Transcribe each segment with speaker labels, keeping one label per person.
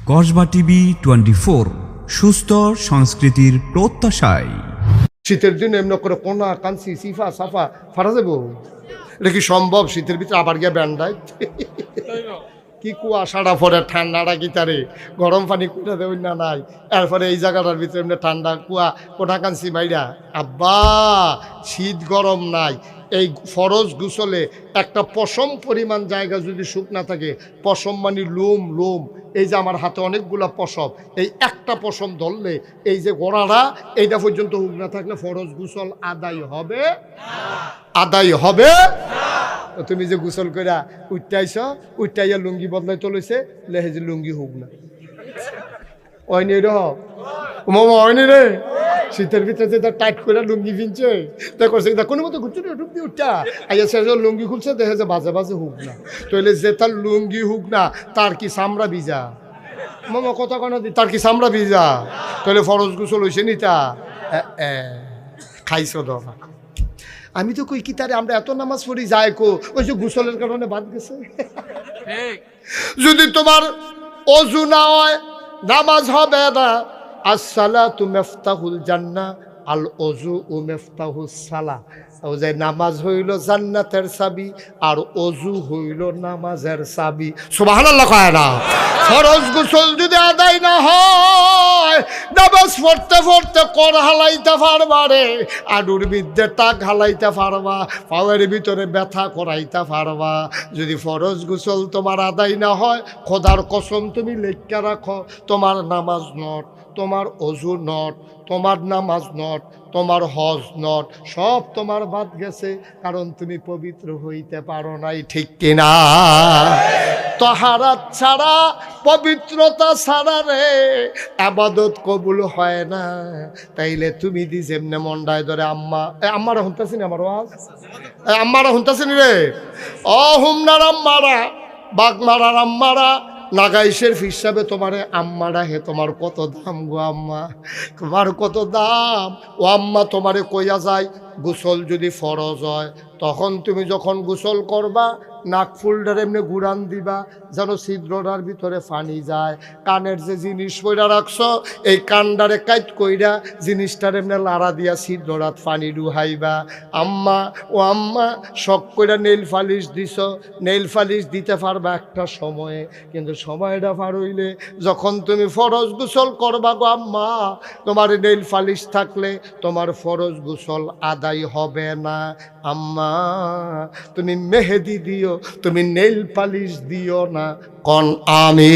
Speaker 1: Kasba TV 24, সুস্থ সংস্কৃতির প্রত্যাশায়।
Speaker 2: শীতের দিন এমনি করে কোনা কাঞ্চি সিফা সাফা ফাটা যাবো, এটা কি সম্ভব? শীতের ভিতরে আবার গিয়ে ব্যান্ডায় কি কুয়াশাটা পরে ঠান্ডাটা কি তারে গরম পানি কুটা দেয় না নাই, এরপরে এই জায়গাটার ভিতরে এমনি ঠান্ডা কুয়া কোনা কাঞ্চি মাইরা। আব্বা শীত গরম নাই, এই ফরজ গোসলে একটা পশম পরিমাণ জায়গা যদি শুকনা থাকে, পশম মানে লোম লোম, এই যে আমার হাতে অনেকগুলা পশম, এই একটা পশম ধরলে এই যে গোড়াটা এইটা পর্যন্ত হুক না থাকলে ফরজ গোসল আদায় হবে? আদায় হবে? তুমি যে গোসল কইরা উঠটাইছ, উঠটাইয়া লুঙ্গি বদলাই চলেছে, লেহে যে লুঙ্গি হুক না ওইনি র মামা হয়নি রে, শীতের ভিতরে যে টাইট করে লুঙ্গি কিনছে তা করছে কোনো মতো ঘুরছে ঢুকবি উঠটা আইয়া সে লুঙ্গি খুলছে, দেখে যে বাজে বাজে হুক না, তাহলে যে তার লুঙ্গি হুক না তার কি চামড়া ভিজা? মামা কথা কেন দি, তার কি চামড়া ভিজা? তাহলে ফরজ গোসল হয়েছে নিতা খাইছ দফা। আমি তো কই কি তারে আমরা এত নামাজ পড়ি যায় কো, ওই যে গোসলের কারণে বাদ গেছে। যদি তোমার অজু না হয় নামাজ হবে না। আসসালাতু মিফতাহুল জান্নাহ, আল ওযু মিফতাহুস সালাহ। ও যে নামাজ হইল জান্নাতের চাবি, আর অজু হইল নামাজের চাবি। সুবহানাল্লাহ কয় না? ফরজ গোসল যদি আদায় না হয়, নামাজ পড়তে পড়তে কর হালাইতে পারবা রে, আডুর বিদ্যে টাক হালাইতে পারবা, পাওয়ের ভিতরে ব্যথা করাইতে পারবা। যদি ফরজ গোসল তোমার আদায় না হয়, খোদার কসম তুমি লেখা রাখো, তোমার নামাজ নট, তোমার অজু নট, তোমার নামাজ নট, তোমার হজ নট, সব তোমার বাদ গেছে, কারণ তুমি পবিত্র হইতে পারো নাই। ঠিক কিনা? তাহারাত ছাড়া, পবিত্রতা ছাড়া রে ইবাদত কবুল হয় না। তাইলে তুমি দি যেমনে মন্ডায় ধরে আম্মা আম্মারা শুনতেছিনি, আমার ওয়াজ আম্মারা শুনতেছিনি রে, ও হুমনার আম্মারা, বাগমারার আম্মারা, নাগাইশের হিসাবে তোমারে আম্মারা হে, তোমার কত দাম গো আম্মা, তোমার কত দাম। ও আম্মা তোমারে কইয়া যায়, গোসল যদি ফরজ হয়, তখন তুমি যখন গোসল করবা নাক ফুলটার এমনি গুড়ান দিবা যেন ছিদ্রটার ভিতরে পানি যায়। কানের যে জিনিস পইরা রাখছো, এই কানডারে কাইট কইরা জিনিসটার এমনি লাড়া দিয়া ছিদ্ররাত পানি ডুহাইবা। আম্মা ও আম্মা শখ কইরা নেইল ফালিশ দিছ, নেইল ফালিশ দিতে পারবা একটা সময়ে, কিন্তু সময়টা পার হইলে যখন তুমি ফরজ গোসল করবা গো আম্মা, তোমার নেইল ফালিশ থাকলে তোমার ফরজ গোসল আদায় হবে না। আম্মা তুমি মেহেদি দিও, তুমি নেইল পালিশ দিও না। কোন আমি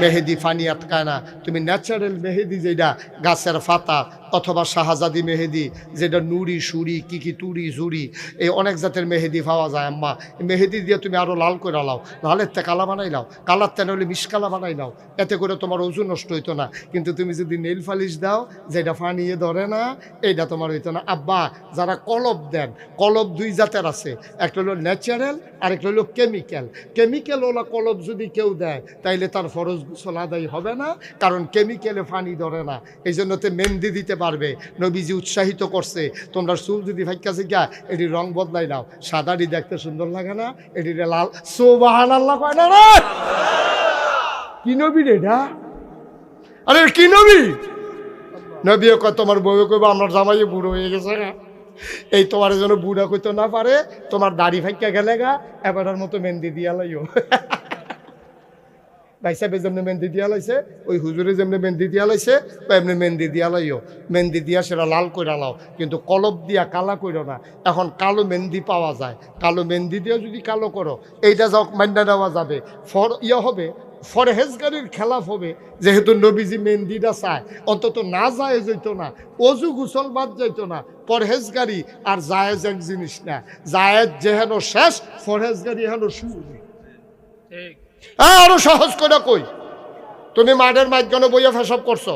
Speaker 2: মেহেদি ফানি আটকায় না, তুমি ন্যাচারাল মেহেদি যেটা গাছের পাতা, অথবা শাহজাদি মেহেদি যেটা নুরি সুরি কি কি তুরি জুরি, এই অনেক জাতের মেহেদি পাওয়া যায়। আম্মা মেহেদি দিয়ে তুমি আরও লাল করে লাও, লালের তে কালা বানাই লাও, কালার তে নইলে মিশকালা বানাই লাও, এতে করে তোমার ওজন নষ্ট হইতো না। কিন্তু তুমি যদি নেইল পালিশ দাও যেটা ফানিয়ে ধরে না, এইটা তোমার হইতো না। আব্বা যারা কলব দেন, কলব দুই জাতের আছে, একটা হলো ন্যাচারাল আর একটা হলো কেমিক্যাল। কেমিক্যাল ওলা কলব যদি কেউ দেয় তাইলে তার ফরজ গোসল আদায় হবে না, কারণ কেমিক্যালে ফানি ধরে না। এই জন্য তো মেহেদি দিতে পারবে। নবীজি উৎসাহিত করছে, তোমরা চুল যদি ফাইকাছে গিয়া এটি রং বদলাই নাও, সাদাটি দেখতে সুন্দর লাগে না, এটি লাল। সুবহানাল্লাহ কয় না রে? কি নবী রে এটা? আরে কি নবী? নবী কয় তোমার বউ কইব আমার জামাই বুড়ো হয়ে গেছে না, এই তোমার যেন বুড়া কইতে না পারে, তোমার দাড়ি ফাইকা গেলে গা এবারের মতো মেহেদি দিয়া লাইও। ভাই সাহেব যেমনি মেহেদি দিয়া লাইছে, ওই হুজুরে যেমনি মেহেদি দিয়া লাইছে, এমনি মেহেদি দিয়া লাইও। মেহেদি দিয়া সেটা লাল কইরা লাও, কিন্তু কলব দিয়া কালা কইরো না। এখন কালো মেহেদি পাওয়া যায়, কালো মেহেদি দিয়েও যদি কালো করো, এইটা যাও মান্না দেওয়া যাবে, হবে ফরহেজগারির খেলাফ হবে। যেহেতু নবীজি মেহেদিটা চায়, অন্তত না জায়েজ হইতো না, অজু গোসল বাদ যাইতো না। পরহেজগারি আর জায়েজ এক জিনিস না, জায়েজ যেহেন শেষ, ফরহেজগারি হেন শুরু। আরো সহজ করে কই, তুমি মাঠের মাঝখানে বইয়া ফেসব করছো,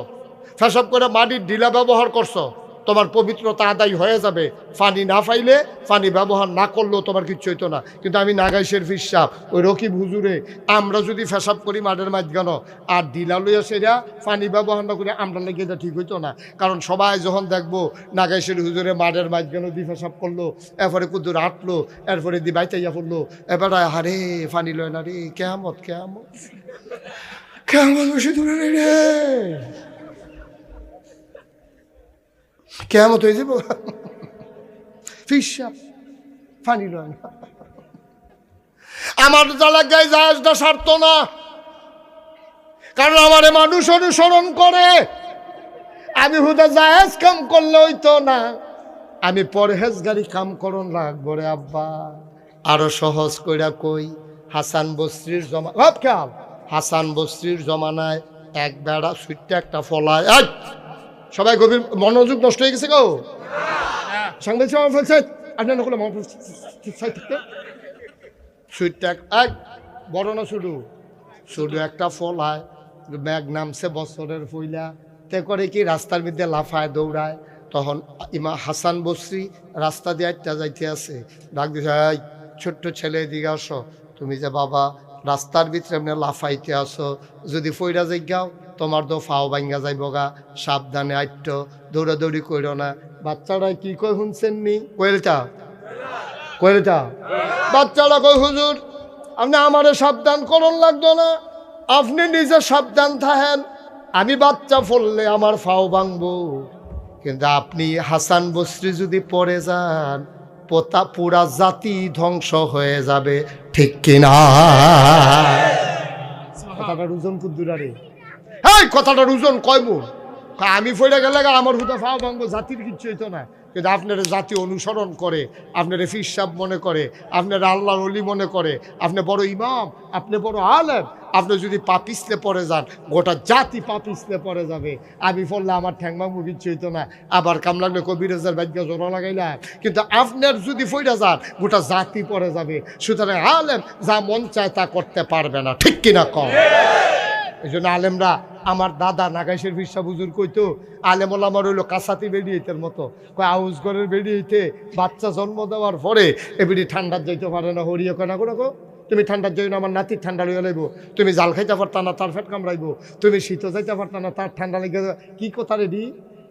Speaker 2: ফেসব করে মাটির ঢিলা ব্যবহার করছো, তোমার পবিত্রতা আদায় হয়ে যাবে। পানি না পাইলে, পানি ব্যবহার না করলেও তোমার কিচ্ছু হইতো না। কিন্তু আমি নাগাইশের ফিসাব ওই রকিব হুজুরে আমরা যদি ফেসাব করি মাঠের মাঝখানো আর দিলা লইয়া সেরা পানি ব্যবহার না করে আমরা লেগে এটা ঠিক হইতো না। কারণ সবাই যখন দেখবো নাগাইশের হুজুরে মাঠের মাঝখানো দিয়ে ফেসাব করলো, এরপরে কুদ্দুর হাঁটলো, এরপরে দি বাইতাইয়া পড়লো, এবারে হারে পানি লয় না রে, কেমত কেমত কেমন বসে দূরে রে, কেমত হয়ে যাব ফিসাব পানি লয় না। আমার জায়গায় জাহাজটা সারত না, কারণ আমার মানুষ অনুসরণ করে। আমি হুদা জাহাজ কাম করলে হইতো না, আমি পরহেজগারি কাম করন লাগবো রে আব্বা। আরো সহজ কইরা কই, হাসান বসরির জমা খেয়াল, হাসান বসরির জমানায় এক বেড়া সুইটটা একটা ফলায়, সবাই গভীর মনোযোগ নষ্ট হয়ে গেছে গো। সাংবাদিক সভা ফেলছে আপনার নকলে সুইটটা এক বড় না শুধু শুধু একটা ফলায়, ব্যাগ নামছে বছরের ফইলা, তে করে কি রাস্তার মধ্যে লাফায় দৌড়ায়। তখন হাসান বসরি রাস্তা দিয়ে একটা যাইতে আছে, ডাক দিছে, এই ছোট্ট ছেলে এদিকে আসো, তুমি যে বাবা রাস্তার ভিতরে এমনি লাফাইতে আসো, যদি ফইরা যাইগাও তোমার তো ফাও ভাঙ্গা যাইব গা, সাবধানে আইট, দৌড়াদৌড়ি কইরো না। বাচ্চারা কি কই শুনছেন নি? কইলটা কইলটা বাচ্চারা কই, হুজুর আপনি আমারে সাবধান করন লাগতো না, আপনি নিজে সাবধান থাকেন, আমি বাচ্চা ফললে আমার ফাও ভাঙবো। কিন্তু আপনি হাসান বসরি যদি পড়ে যান, পুরা জাতি ধ্বংস হয়ে যাবে, ঠিক কিনা? কথাটার ওজন কুদ্দুরারে, এই কথাটার ওজন কয় মূল? আমি ফইরা গেলে আমার হুদা ফাও ভাঙবো, জাতির কিচ্ছু হইতো না। কিন্তু আপনারা জাতি অনুসরণ করে, আপনারা ফিসাব মনে করে, আপনারা আল্লাহর ওলি মনে করে, আপনি বড় ইমাম, আপনি বড় আলেম, আপনি যদি পাপিসলে পড়ে যান গোটা জাতি পাপিসলে পড়ে যাবে। আমি পড়লে আমার ঠ্যাংমামু কিচ্ছু হইতো না, আবার কাম লাগলে কবিরাজার বাদ্যা জোড়া লাগাইলা। কিন্তু আপনার যদি ফইরা যান গোটা জাতি পড়ে যাবে। সুতরাং আলেম যা মন চায় তা করতে পারবে না, ঠিক কিনা কম? এই জন্য আলেমরা, আমার দাদা নাগাইশের ফিরসা বুজুর কইতো, আলেম ওলামার হইলো কাসাতি বেডিয়েতের মতো। কয় আউস ঘরের বেডিয়েতে বাচ্চা জন্ম দেওয়ার পরে এবিডি ঠান্ডার যাইতে পারে না, হরিয়ে কয় না গো, তুমি ঠান্ডার যাই না, আমার নাতির ঠান্ডা লইয়া লাইব, তুমি জাল খাইতে পারতা না তার ফেট কামড়াইব, তুমি শীত যাইতে পারতা না তার ঠান্ডা লেগে। কি কথা রেডি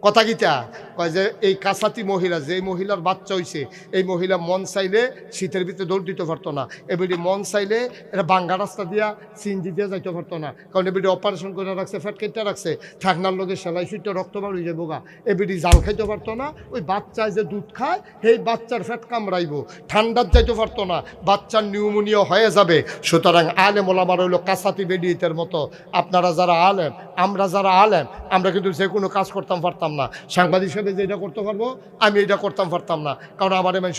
Speaker 2: কথা গীতা কয় যে এই কাসাতি মহিলা, যে মহিলার বাচ্চা হইছে, এই মহিলা মন চাইলে শীতের ভিতরে দৌড় দিতে পারতো না, এবিডি মন চাইলে এটা বাঙ্গা রাস্তা দিয়া সিনজি দিয়ে যাইতে পারতো না, কারণ এবিডি অপারেশন করে রাখছে, ফ্যাট কেটে রাখছে, ঠাকনার লোকে সেলাই সুইটে রক্ত বার হয়ে যাবো গা, এবিডি জাল খাইতে পারতো না। ওই বাচ্চায় যে দুধ খায় সেই বাচ্চার ফ্যাট কামড়াইব, ঠান্ডার যাইতে পারতো না, বাচ্চার নিউমোনিয়া হয়ে যাবে। সুতরাং আলেম ওলামার হইলো কাসাতি বেডিয়েতের মতো। আপনারা যারা আলেম, আমরা যারা আলেম, আমরা কিন্তু যে কোনো কাজ করতাম পারতাম না। সাংবাদিক হিসেবে যে এটা করতে পারবো, আমি এটা করতাম পারতাম না, কারণ আমার মানুষ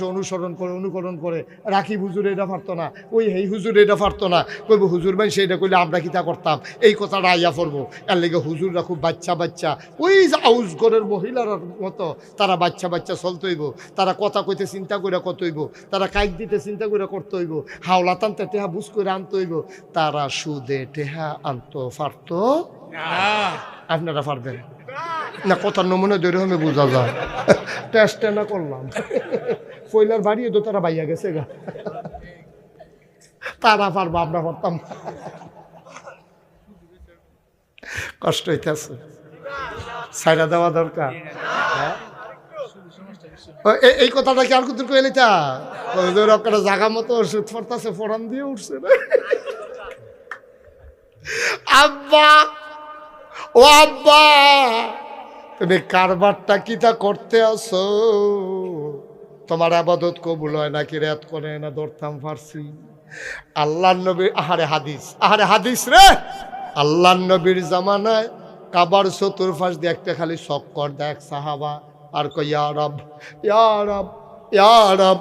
Speaker 2: অনুকরণ করে রাখি হুজুর এটা পারতো না, ওই হেই হুজুর এটা পারতো না, কইব হুজুর মানুষ এটা কইলে আমরা কিতা করতাম, এই কথাটা আইয়া পড়বো। এর লেগে হুজুররা খুব বাচ্চা ওই যে আউস ঘরের মহিলার মতো তারা বাচ্চা চলতে হইব, তারা কথা কইতে চিন্তা করে কত হইব, তারা কাইক দিতে চিন্তা করে করতে হইব, হাওলা টানতে টেহা বুঝ করে আনতে হইব। তারা সুদে টেহা আনতো পারতো আপনারা পারবেন না? কথার নমুনা ধরে আমি বোঝা যায়, টেস্ট না করলাম, পয়লার বাড়িয়ে তো তারা বাইয়া গেছে গা, তারা পারবো, আমরা পারতাম। কষ্ট হইতেছে, ছাইড়া দেওয়া দরকার। এই কথাটা কি আর কুতুর কইলে তা একটা জায়গা মতো ওষুধ পড়তেছে, ফোড়ান দিয়ে উঠছে না। আব্বা ও আব্বা, তুমি কারবারটা কিতা করতে আসো? তোমার আবাদত কবুল হয় নাকি রেত করে না ধরতাম পারছি। আল্লাহর নবী, আহারে হাদিস রে, আল্লাহর নবীর জামানায় কাবার চতুর্পাশ দিয়ে একটা খালি চক্কর দেখ সাহাবা, আর কই ইয়া রব ইয়া রব ইয়া রব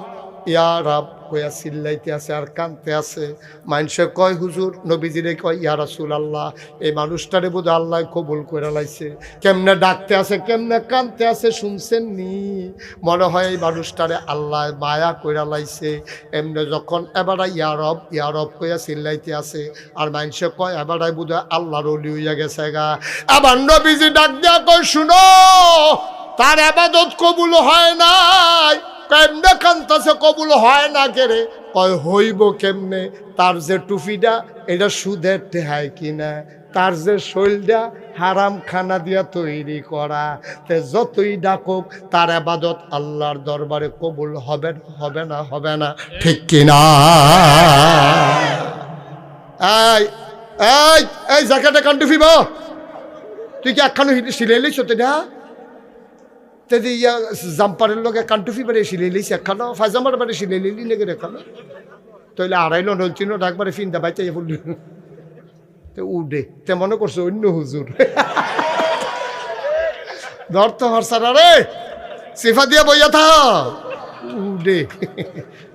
Speaker 2: ইয়া রব কইয়া চিল্লাইতে আছে আর কানতে আছে। মানুষে কয় হুজুর, নবীজিরে কয় ইয়া রাসূলুল্লাহ, এই মানুষটারে বোধ আল্লাহ কবুল করে লাইছে, কেমনে ডাকতে আছে কেমনে কানতে আছে শুনছেন নি? মনে হয় এই মানুষটারে আল্লাহ মায়া কইরা লাইছে। এমনি যখন এবারে ইয়া রব কইয়া চিল্লাইতে আছে, আর মানুষে কয় এবারে বোধ আল্লাহর ওলি হইয়া গেছে গা। আবার নবীজি ডাক দিয়া কয়, শুনো তার ইবাদত কবুল হয় নাই। কেমনে কান্তাছে কবুল হয় না কেরে? কয় হইব কেমনে? তার যে টুপিটা এটা সুদের টেহায় কিনা, তার যে শৈলটা হারাম খানা দিয়া তৈরি করা, তে যতই ডাকুক তার ইবাদত আল্লাহর দরবারে কবুল হবে হবে না? হবে না? ঠিক কিনা? এই এই এই জ্যাকেটে কান টুপিব, তুই কি একখানো সিলাই লইছ? তেটা তেদি ইয়া জাম্পারের লগে কান টুপি বাড়ি সিলাই লইছে একখানো, ফাইজামার বাড়ি সিলাই লিলি লেগে রেখানো, তইলে আড়াইলো নলচিনো ডাকবারে ফিনটা বাইতে ফুল উডে তে মনে করছো অন্য হুজুর। ধর তো হরসারা রে, সিফা দিয়া বইয়া থা উডে।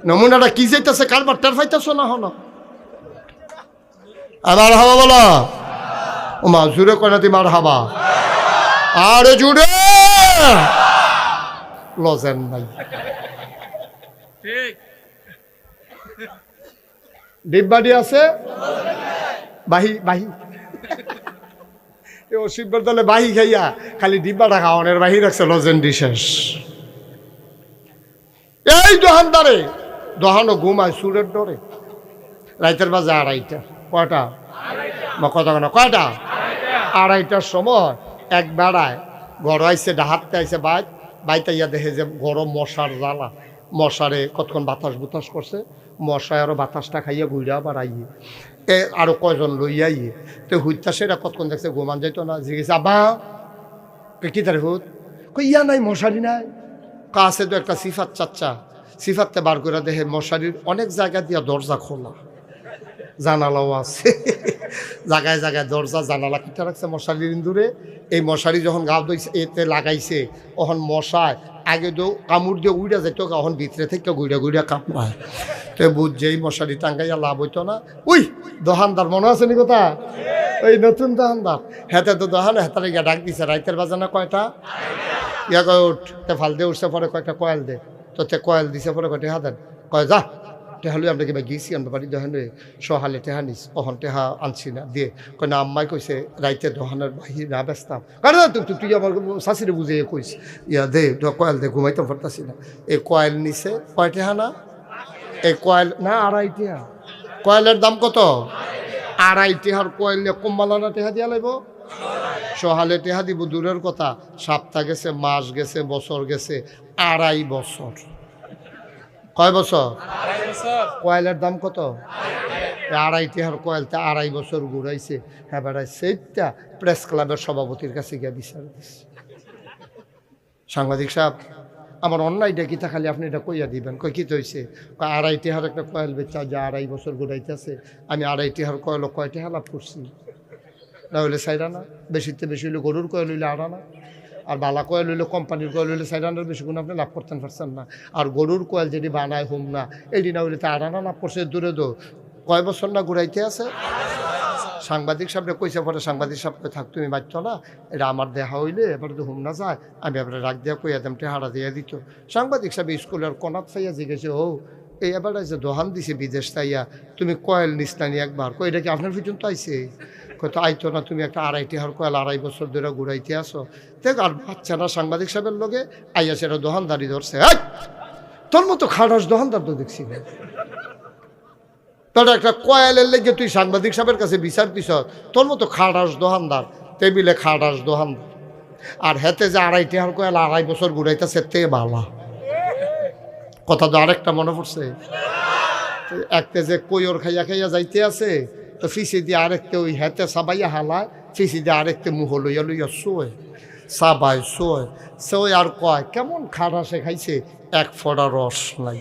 Speaker 2: নমুনাটা কি যাইতেছে, কার বাট্টার ফাইতেছ না হন? আমার হাবা বলা ও মা জুড়ে কয় না তুই মার হাবা, আরে জুড়ে লজেন নাই। ডিব্বাডি আছে বাহি বাহি, শিবর দলে বাহি খাইয়া খালি ডিব্বাটা খাওয়ানোর বাহি রাখছে লজেন্ডি শেষ। এই দোহানদারে দোহানো ঘুমায় সুরের ডরে, রাইতের বাজে আড়াইটা। কয়টা? কথা কেন কয়টা? আড়াইটার সময় এক বেড়ায় ঘর আইসে, ডাহাতে আইসে বাইতে ইয়া দেখে যে গরম মশার জ্বালা, মশারে কতক্ষণ বাতাস বুতাস করছে, মশায় আরো বাতাসটা খাইয়া ঘুরে আবার আইয়ে আরো কয়জন লইয়া আইয়ে তো হুইতা সেটা কতক্ষণ দেখছে ঘুমান যাইতো না। জিজ্ঞেস আব্বা কি তার হুত? ইয়া নাই মশারি নাই। কাছে তো একটা সিফাত চাচ্চা, সিফাততে বার করে দেখে মশারির অনেক জায়গা দিয়া দরজা খোলা, জানালাও আছে, জায়গায় জায়গায় দরজা জানালা কিটা রাখছে মশারির ইন্দুরে। এই মশারি যখন গাও দইছে এতে লাগাইছে, ওখন মশায় আগে তো কামড় দিয়ে উড়া যেত, এখন ভিতরে থেকে গুড়া গুড়া কামড়ায়। তো বুঝছেই মশারি টাঙ্গাইয়া লাভ হইতো না। উই দোকানদার মনে আছে নি কথা? ওই নতুন দোকানদার হেতে তো দোকানে হেতারে গিয়া ডাক দিছে, রাইতের বাজানা কয়টা? ইয়া কয় উঠ, তে ফাল দিয়ে উঠছে, পরে কয়টা কয়েল দে, তো তে কয়েল দিছে, পরে কয়টা হাতেন কয় যা টেহালু আমরা কিবা গিয়েছি আমরা বাড়ি দোহান সহালে টেহা নিস, অহন টেহা আনছি না দিয়ে কয় না আম্মাই কইছে রাইতে দোহানের বাহির না ব্যস্তাম। কারণ তুই আমার শাশিরে বুঝে কইস ইয়া দে কয়েল দে, ঘুমাইতাম পারতাছি না। এই কয়েল নিছে কয় টেহা না? এই কয়েল না 2.5 টেহা। কয়েলের দাম কত? 2.5 টেহার কয়েল নিয়ে কম্বালানা টেহা দিয়া লাগব, সহালে টেহা দিব দূরের কথা, সপ্তাহ গেছে, মাস গেছে, বছর গেছে, 2.5 বছর। কয় বছর? কয়েলের দাম কত? 2.5 টেহার কয়েলটা 2.5 বছর ঘুরাইছে। হ্যাঁ বেড়াই সেইটা প্রেস ক্লাবের সভাপতির কাছে গিয়ে বিচার দিচ্ছে। সাংবাদিক সাহেব আমার অন্যায়টা কিতা, খালি আপনি এটা কইয়া দিবেন। কই কি হয়েছে? 2.5 টেহার একটা কয়েল বেচা যে 2.5 বছর ঘুরাইতেছে, আমি 2.5 টেহার কয়েল কয় টেহা লাভ করছি? না হইলে 4 আনা, বেশিতে বেশি হইলে গরুর কয়েল হইলে 8 আনা, আর বালা কয়েল হইলে কোম্পানির কয়েল হইলে 4 আনার বেশি কোনো আপনি লাভ করতেন পারছেন না। আর গরুর কয়েল যেটি বানায় হোম না এটি না হইলে 8 আনা লাভ করছে। দূরে দো কয় বছর না ঘুরাইতে আছে? সাংবাদিক সাহেবরে কইছে, পরে সাংবাদিক সাহেব থাক তুমি বাচ্চ না, এটা আমার দেখা হইলে এবারে তো হোম না যায়, আমি এবারে রাখ দিয়া কইয়া দাম টেহারা দিয়ে দিত। সাংবাদিক সাহেব স্কুলের কনাত ফাইয়া জিজ্ঞেসে, ও এই এবার যে দোহান দিছে বিদেশ তাইয়া, তুমি কয়েল নিস না নি একবার? কই এটা কি আপনার পর্যন্ত আইছে? কত আইতো না, তুমি একটা 2.5 টেহার কয়েল 2.5 বছর ধরে ঘুরাইতে আসো। দেখ আর বাচ্চা না সাংবাদিক সাহেবের লগে আইয়া সেটা দোহানদারি ধরছে। তোর মতো খাটাস দোহানদার তো দেখছি না। তোর একটা কয়েলের লেগে তুই সাংবাদিক সাহেবের কাছে বিচার দিস, তোর মতো খাটাস দোহানদার, টেবিলে খাটাস দোহানদার। আর হেতে যে 2.5 টেহার কয়েল 2.5 বছর ঘুরাইতেছে তে বালা কথা। তো আরেকটা মনে পড়ছে, একটা যে কৈর খাইয়া খাইয়া যাইতে আছে, তো ফিসি দিয়ে আরেকটা ওই হেতে সাবাইয়া হালায়, ফিসি দিয়ে আরেকটা মুহ লইয়া লইয়া শোয়, সাবাই শোয় শোয়। আর কয় কেমন খাটাসে খাইছে, 1 ফোঁটা রস নাই।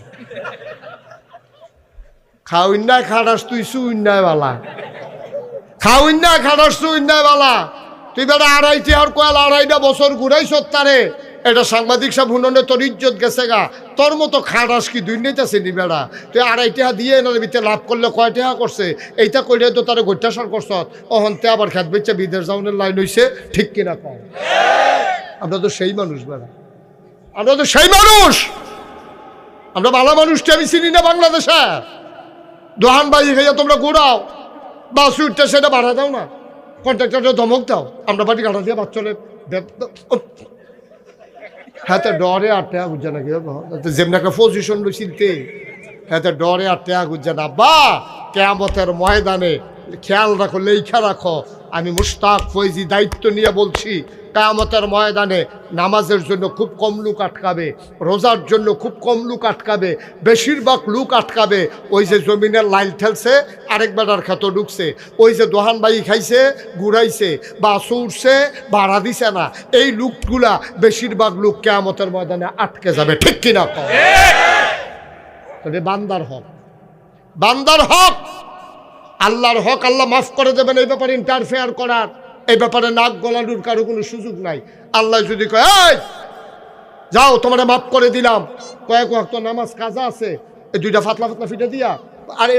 Speaker 2: খাওইন্যায় খাটাস তুই সুইন্যায় বালা, খাওইন্যায় খাটাস সুইন্যায় বালা। তুই বেটা 2.5 টেহার কয়েল 2.5টা বছর ঘুরাইছ তারে, এটা সাংবাদিক সাহেব হুননে তোর ইজ্জত গেছে গা। তোর মতো খাটাস কি দুর্নীতিছে নি বেড়া? তুই 2.5 টেহা দিয়ে এনার ভিতরে লাভ করলে কয় টেহা করছে? এইটা কইলে তো তারা গোটাসার করছ, অহন্তে আবার খেত বেচা বিদেশ যাওয়ার লাইন হইছে। ঠিক কিনা কম? আমরা তো সেই মানুষ বেড়া, আমরা তো সেই মানুষ। আমরা ভালো মানুষটা আমি চিনি না বাংলাদেশে। দোহান বাজি খাইয়া তোমরা ঘুরাও, বাস উঠতে সেটা বাড়া দাও না, কন্ট্রাক্টরটা ধমক দাও, আমরা বাড়ি কাটা দিয়ে বাচ্চলে হাতে ডরে আর টেয়া গুজা নাকি যেমন একটা পজিশন লইছিলতে হাতে ডরে আর টেয়া গুজা না বা কেয়ামতের ময়দানে খেয়াল রাখো, লেখা রাখো, আমি মুশতাক ফৈজি দায়িত্ব নিয়ে বলছি, কিয়ামতের ময়দানে নামাজের জন্য খুব কম লোক আটকাবে, রোজার জন্য খুব কম লোক আটকাবে, বেশিরভাগ লোক আটকাবে ওই যে জমিনের লাইল ঠেলছে, আরেক বেটার খেত ঢুকছে, ওই যে দোহান বাই খাইছে, ঘুরাইছে, বা উঠছে, ভাড়া দিছে না, এই লোকগুলা বেশিরভাগ লোক কিয়ামতের ময়দানে আটকে যাবে। ঠিক কিনা? তবে বান্দার হক, বান্দার হক, আল্লাহর হক আল্লাহ মাফ করে দেবেন। এই ব্যাপারে ইন্টারফেয়ার করার, এই ব্যাপারে নাক গলানোর কারো কোনো সুযোগ নাই। আল্লাহ যদি কয় এই যাও তোমারে মাফ করে দিলাম, কয়েক ওয়াক্ত নামাজ কাজা আছে, এই দুইটা ফাতলা ফাতলা ফিটে দিয়া আরে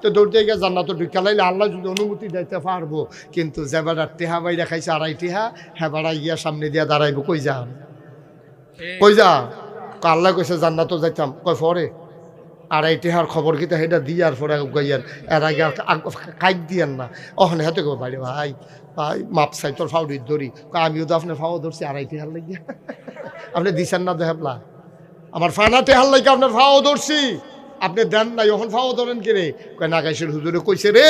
Speaker 2: তো দৌড়তে গিয়ে জান্নাত ঢুকা লাইলে আল্লাহ যদি অনুমতি দিতে পারবো। কিন্তু যে বেড়ার টেহা বাইরা খাইছে আড়াই টেহা, হ্যাঁ বেড়া গিয়া সামনে দিয়া দাঁড়াইবো, কই যান কই যা? আল্লাহ কইছে জান্নাতও যাইতাম, কয় পরে আড়াই টেহার খবর কিতা সেটা দিয়ার পরে গাইয়ার এর আগে কাইক দিয়ান না। অহন হেতে গো বাইরে ভাই ভাই মাপ চাই তোর ফাউডির ধরি, আমিও তো আপনার ফাও ধরছি আড়াই টেহার লাগিয়া, আপনি দিছেন না দেহলা আমার ফানা টেহার লাগে আপনার ফাও ধরছি, আপনি দেন নাই, ওখান ফাও ধরেন কে রে? কয় নাগাইশের হুজুরে কইছে রে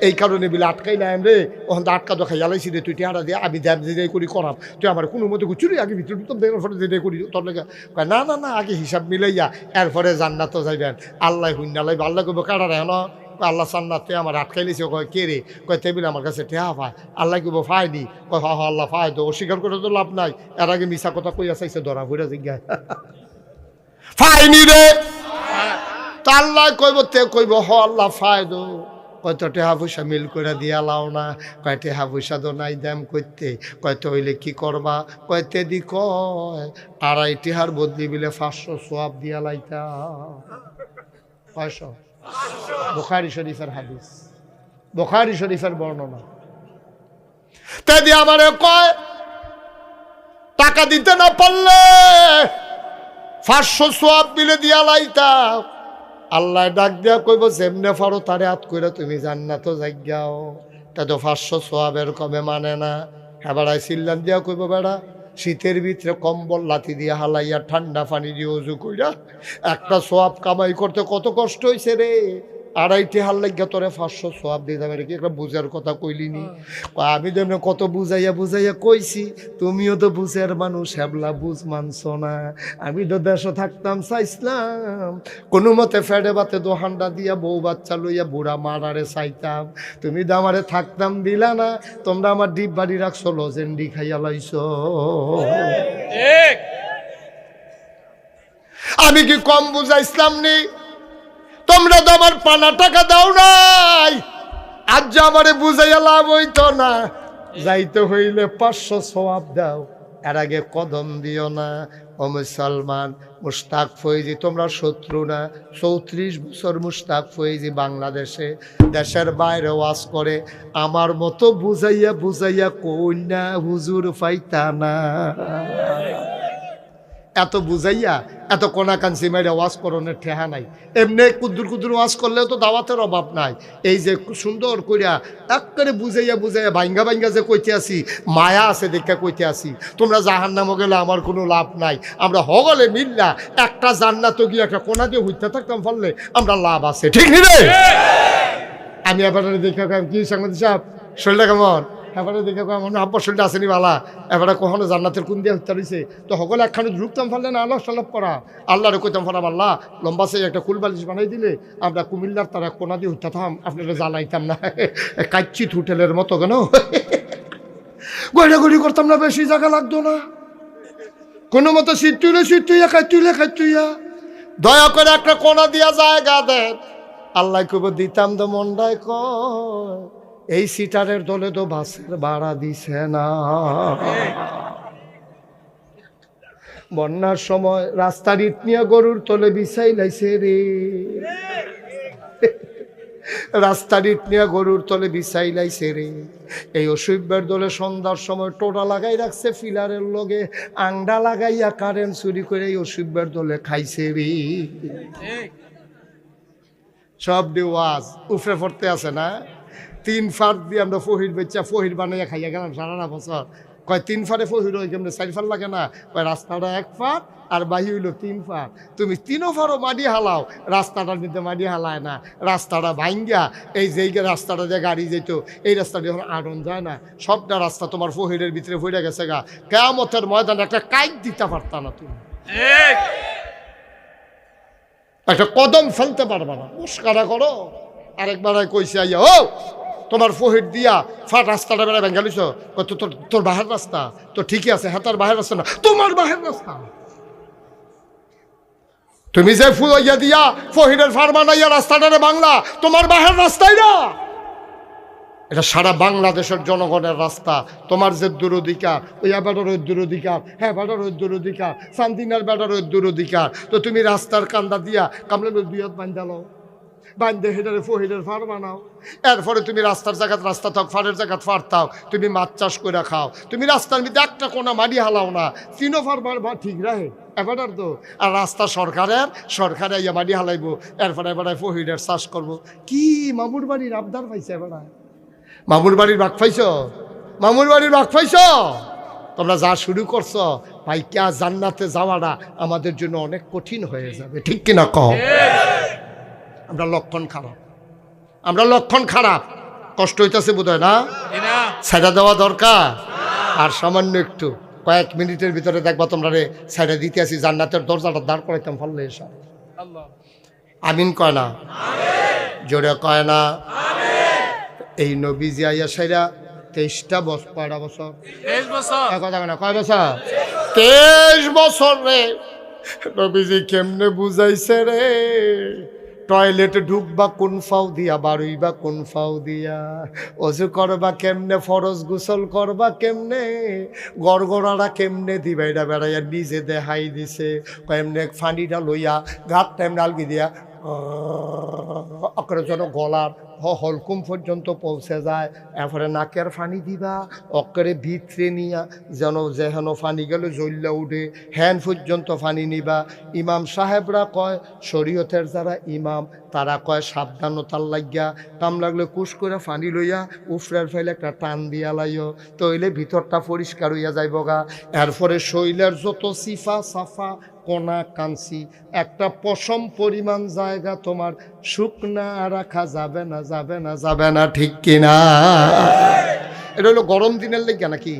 Speaker 2: এই কারণে বিলে আটকাইলাম রে, ওখান তো আটকা তো খাই আলাইছি রে, তুই টেহারা দিয়ে আমি দেন যে করি করাম, তুই আমার কোনো মতো গুচুরি আগে ভিতরে তো দেওয়ার পরে যে করি তোর লেগে। কয় না না না আগে হিসাব মিলাইয়া এরপরে জান্নাত যাইবেন। আল্লাহ হুইনা লাইব, আল্লাহ কইব কাটারে হেন আল্লাহ জান্নাতে আমার আটকাইলিছে, কয় কে রে? কয় টেবিল আমার কাছে টেহা পায়। আল্লাহ কইব ফায়নি, কয় হা আল্লাহ ফায় তো, অস্বীকার করে তো লাভ নাই, এর আগে মিছা কথা কইয়া চাইছে ধরা ঘুরে জিজ্ঞায় ফাইনি রে। তা আল্লাহ কইব তে কইব হ আল্লাহ ফায়দো, কয়তো টেহা পয়সা মিল করে দিয়া লাও না, কয় টেহা পয়সা তো নাই দাম করতে, কয়তো হইলে কি করবা? কয় তেদি কয় আড়াই টেহার বদলি বিলে 500 সোয়াব দিয়া লাইতা। 500 বুখারী শরীফের হাদিস, বুখারী শরীফের বর্ণনা। তেদি আমারে কয় টাকা দিতে না পারলে 500 সোয়াব বিলে দিয়া লাইতা। আল্লাহ ডাক দিয়া কইব যেমনে পারো তারে হাত কইরা তুমি জান্নাত যাইগাও, তা তো 500 সোয়াবের কমে মানে না। হ্যাঁ বেড়ায় চিল্লান দিয়া কইব বেড়া শীতের ভিতরে কম্বল লাথি দিয়ে হালাইয়া ঠান্ডা পানি দিয়ে উজু কইরা একটা সোয়াব কামাই করতে কত কষ্ট হইছে রে, আড়াই টেহার লাগিয়া তোরে 500 সোয়াব দিয়ে যাবে, কি একটা বুঝার কথা কইলিনি? আমি যেমন কত বুঝাইয়া বুঝাইয়া কইছি, তুমিও তো বুঝের মানুষ, হেবলা বুঝ মানছ না। আমি তো দেশে থাকতাম চাইছিলাম কোনো মতে ফেডে বাতে দোহান্ডা দিয়া বউ বাচ্চা লইয়া বুড়া মারারে চাইতাম, তুমি তো আমারে থাকতাম দিলা না, তোমরা আমার ডিপ বাড়ি রাখছো, লজেন্ডি খাইয়া লাইছ। আমি কি কম বুঝাইছিলাম নি? তোমরা তো আমার পানা টাকা দাও নাই, আজ যে আমারে বুঝাইয়া লাভ হইতো না, যাইতে হইলে 500 সোয়াব দাও, এর আগে কদম দিও না। ও মুসলমান, মুশতাক ফৈজি তোমরা শত্রু না। 34 বছর মুশতাক ফৈজি বাংলাদেশে, দেশের বাইরে ওয়াজ করে, আমার মতো বুঝাইয়া বুঝাইয়া কইনা হুজুর পাইতা না। এত বুঝাইয়া এত কোনাকাঞ্চি মেরে ওয়াজ করণের ঠেহা নাই। এমনি কুদ্দুর কুদ্দুর ওয়াজ করলেও তো দাওয়াতের অভাব নাই। এই যে সুন্দর করিয়া একেবারে বুঝাইয়া বুঝাইয়া ভাঙ্গা ভাঙ্গা যে কইতে আসি, মায়া আছে দেখা কইতে আসি, তোমরা জাহান্নামে গেলে আমার কোনো লাভ নাই, আমরা হগলে মিল্লা একটা জান্নাত গিয়ে একটা কোনা দিয়ে হইতে থাকতাম ফললে আমরা লাভ আছে। ঠিক রে? আমি এবার দেখা কি সাংবাদিক সাহেব শরীরটা কেমন? এবারে দেখে আমার আব্বার শরীরটা আসেনি বালা, এবারে কখনো জান্নাতের কোন দিয়ে হত্যা রয়েছে, তো সকলে একখানে ঢুকতাম ফেললে না আল্লাহ সাল্লাপ করা, আল্লাহরে কইতাম ফেলাম আল্লাহ লম্বা সেই একটা কুলবালিশ বানাই দিলে আমরা কুমিল্লার তারা কোনা দিয়ে হত্যাতাম, আপনারা জানাইতাম না কাচ্চিত হোটেলের মতো কেন গড়াগড়ি করতাম না, বেশি জায়গা লাগতো না, কোনো মতো সিট তুইয়া খাই তুইয়া দয়া করে একটা কোনা দিয়া জায়গা দেন। আল্লাহ কব দিতাম তো মন্ডায় কয় এই সিটারের দলে তো বাসের ভাড়া দিছে না। বন্যার সময় রাস্তার ইট নিয়ে গরুর তলে বিছাই লাইছে রে, রাস্তার ইট নিয়ে গরুর তলে বিছাই লাইছে রে। এই অসুবিধার দলে সন্ধ্যার সময় টোটা লাগাই রাখছে ফিলারের লগে, আংডা লাগাইয়া কারেন্ট চুরি করে এই অসুবিধার দলে খাইছে রে। সব দি ওয়াজ উফরে পড়তে আছে না, 3 ফাট দিয়ে আমরা ফহির বেচা ফহির বানাইয়া খাইয়া গেলাম সারা বছর। কয় 3 ফারে ফহির ওই কেমনে 4 ফার লাগে না? কয় রাস্তাটা 1 ফার আর বাহি হইলো 3 ফার। তুমি 3 ফারও মাটি হালাও, রাস্তাটার মধ্যে মাটি হালায় না, রাস্তাটা ভাঙ্গা এই যে রাস্তাটা যে গাড়ি যেত এই রাস্তাটা যখন আড়ন যায় না, সবটা রাস্তা তোমার ফহিরের ভিতরে ভরে গেছে গা। কিয়ামতের ময়দানে একটা কাইক দিতে পারতা না তুমি, একটা কদম ফেলতে পারবা না। মুস্কারা করো। আরেকবার কইছে আইয়া, ও তোমার ফহির দিয়া ফাট রাস্তাটা বেড়া ভেঙ্গালিছ, তোর বাহের রাস্তা তো ঠিকই আছে, হ্যাঁ তার বাহের রাস্তা না, তোমার বাহের রাস্তা। তুমি যে ফুলাইয়া দিয়া ফহিরের ফার বানাইয়া রাস্তাটারে বাংলা, তোমার বাহের রাস্তাই না, এটা সারা বাংলাদেশের জনগণের রাস্তা। তোমার যে দূরাধিকার, ওই বেটার ওই দূরাধিকার, হ্যাঁ বেটার ওই দূরাধিকার, শান্তিনার বেটার ওই দূরাধিকার। তো তুমি রাস্তার কান্দা দিয়া কামলে দুই হাত বান্ধালো, বান্ধে হেডারে ফহিরের ফার বানাও। এরপরে তুমি রাস্তার জায়গাত রাস্তা থাক, ফারের জায়গাত ফার থাও, তুমি মাছ চাষ করে খাও। তুমি রাস্তার মধ্যে একটা কোনা মাটি হালাও না, 3 ফার বার ঠিক রাহে এবারের তো। আর রাস্তা সরকারে ইয়া মাটি হালাইবো, এরপরে এবারে ফহিরের চাষ করবো। কি মামুর বাড়ির আবদার পাইছে এবারে? মামুর বাড়ির ভাগ পাইছ? মামুর বাড়ির ভাগ পাইছ? তোমরা যা শুরু করছো ভাই, কে জান্নাতে যাওয়াটা আমাদের জন্য অনেক কঠিন হয়ে যাবে, ঠিক কিনা কও? আমরা লক্ষণ খারাপ, আমরা লক্ষণ খারাপ। কষ্ট হইতেছে বোধ হয় না? ছাইড়া দেওয়া দরকার। আর সামান্য একটু কয়েক মিনিটের ভিতরে দেখবা তোমরা রে ছাইড়া দিতে আসি, জান্নাতের দরজাটা দাঁড় করাইতাম ফলে এসা। আমিন কয় না? জোরে কয় না? এই নবীজি আইয়া সাইরা 23টা বছর, কয়টা বছর? 23 বছর। কথা না, কয় বছর? 23 বছর রে নবীজি কেমনে বুঝাইছে রে। টয়লেটে ঢুকবা কোন ফাও দিয়া, বাড়ইবা কোন ফাও দিয়া, অজু করবা কেমনে, ফরজ গোসল করবা কেমনে, গড়গড়াটা কেমনে দিবা, এটা বেড়াইয়া নিজে দেখাই দিছে। কেমনে ফানিটা লইয়া ঘাট টাইম ডালগি দিয়া অকরে যেন গলার হলকুম পর্যন্ত পৌঁছে যায়। এরপরে নাকের ফানি দিবা, অকরে ভিতরে নিয়া যেন ফানি গেলে জ্বললে উঠে, হ্যান পর্যন্ত ফানি নিবা। ইমাম সাহেবরা কয়, শরীয়তের যারা ইমাম তারা কয় সাবধানতার লাগিয়া টাম লাগলে কুশ করে ফানি লইয়া উফরের ফেলে একটা টান দিয়া লাইও, তইলে ভিতরটা পরিষ্কার হইয়া যাইব গা। এরপরে শৈলের যত সিফা সাফা কোনা কাঞ্চি একটা পশম পরিমাণ জায়গা তোমার শুকনা রাখা যাবে না, যাবে না, যাবে না, ঠিক কিনা? এটা হলো গরম দিনের লেগে নাকি?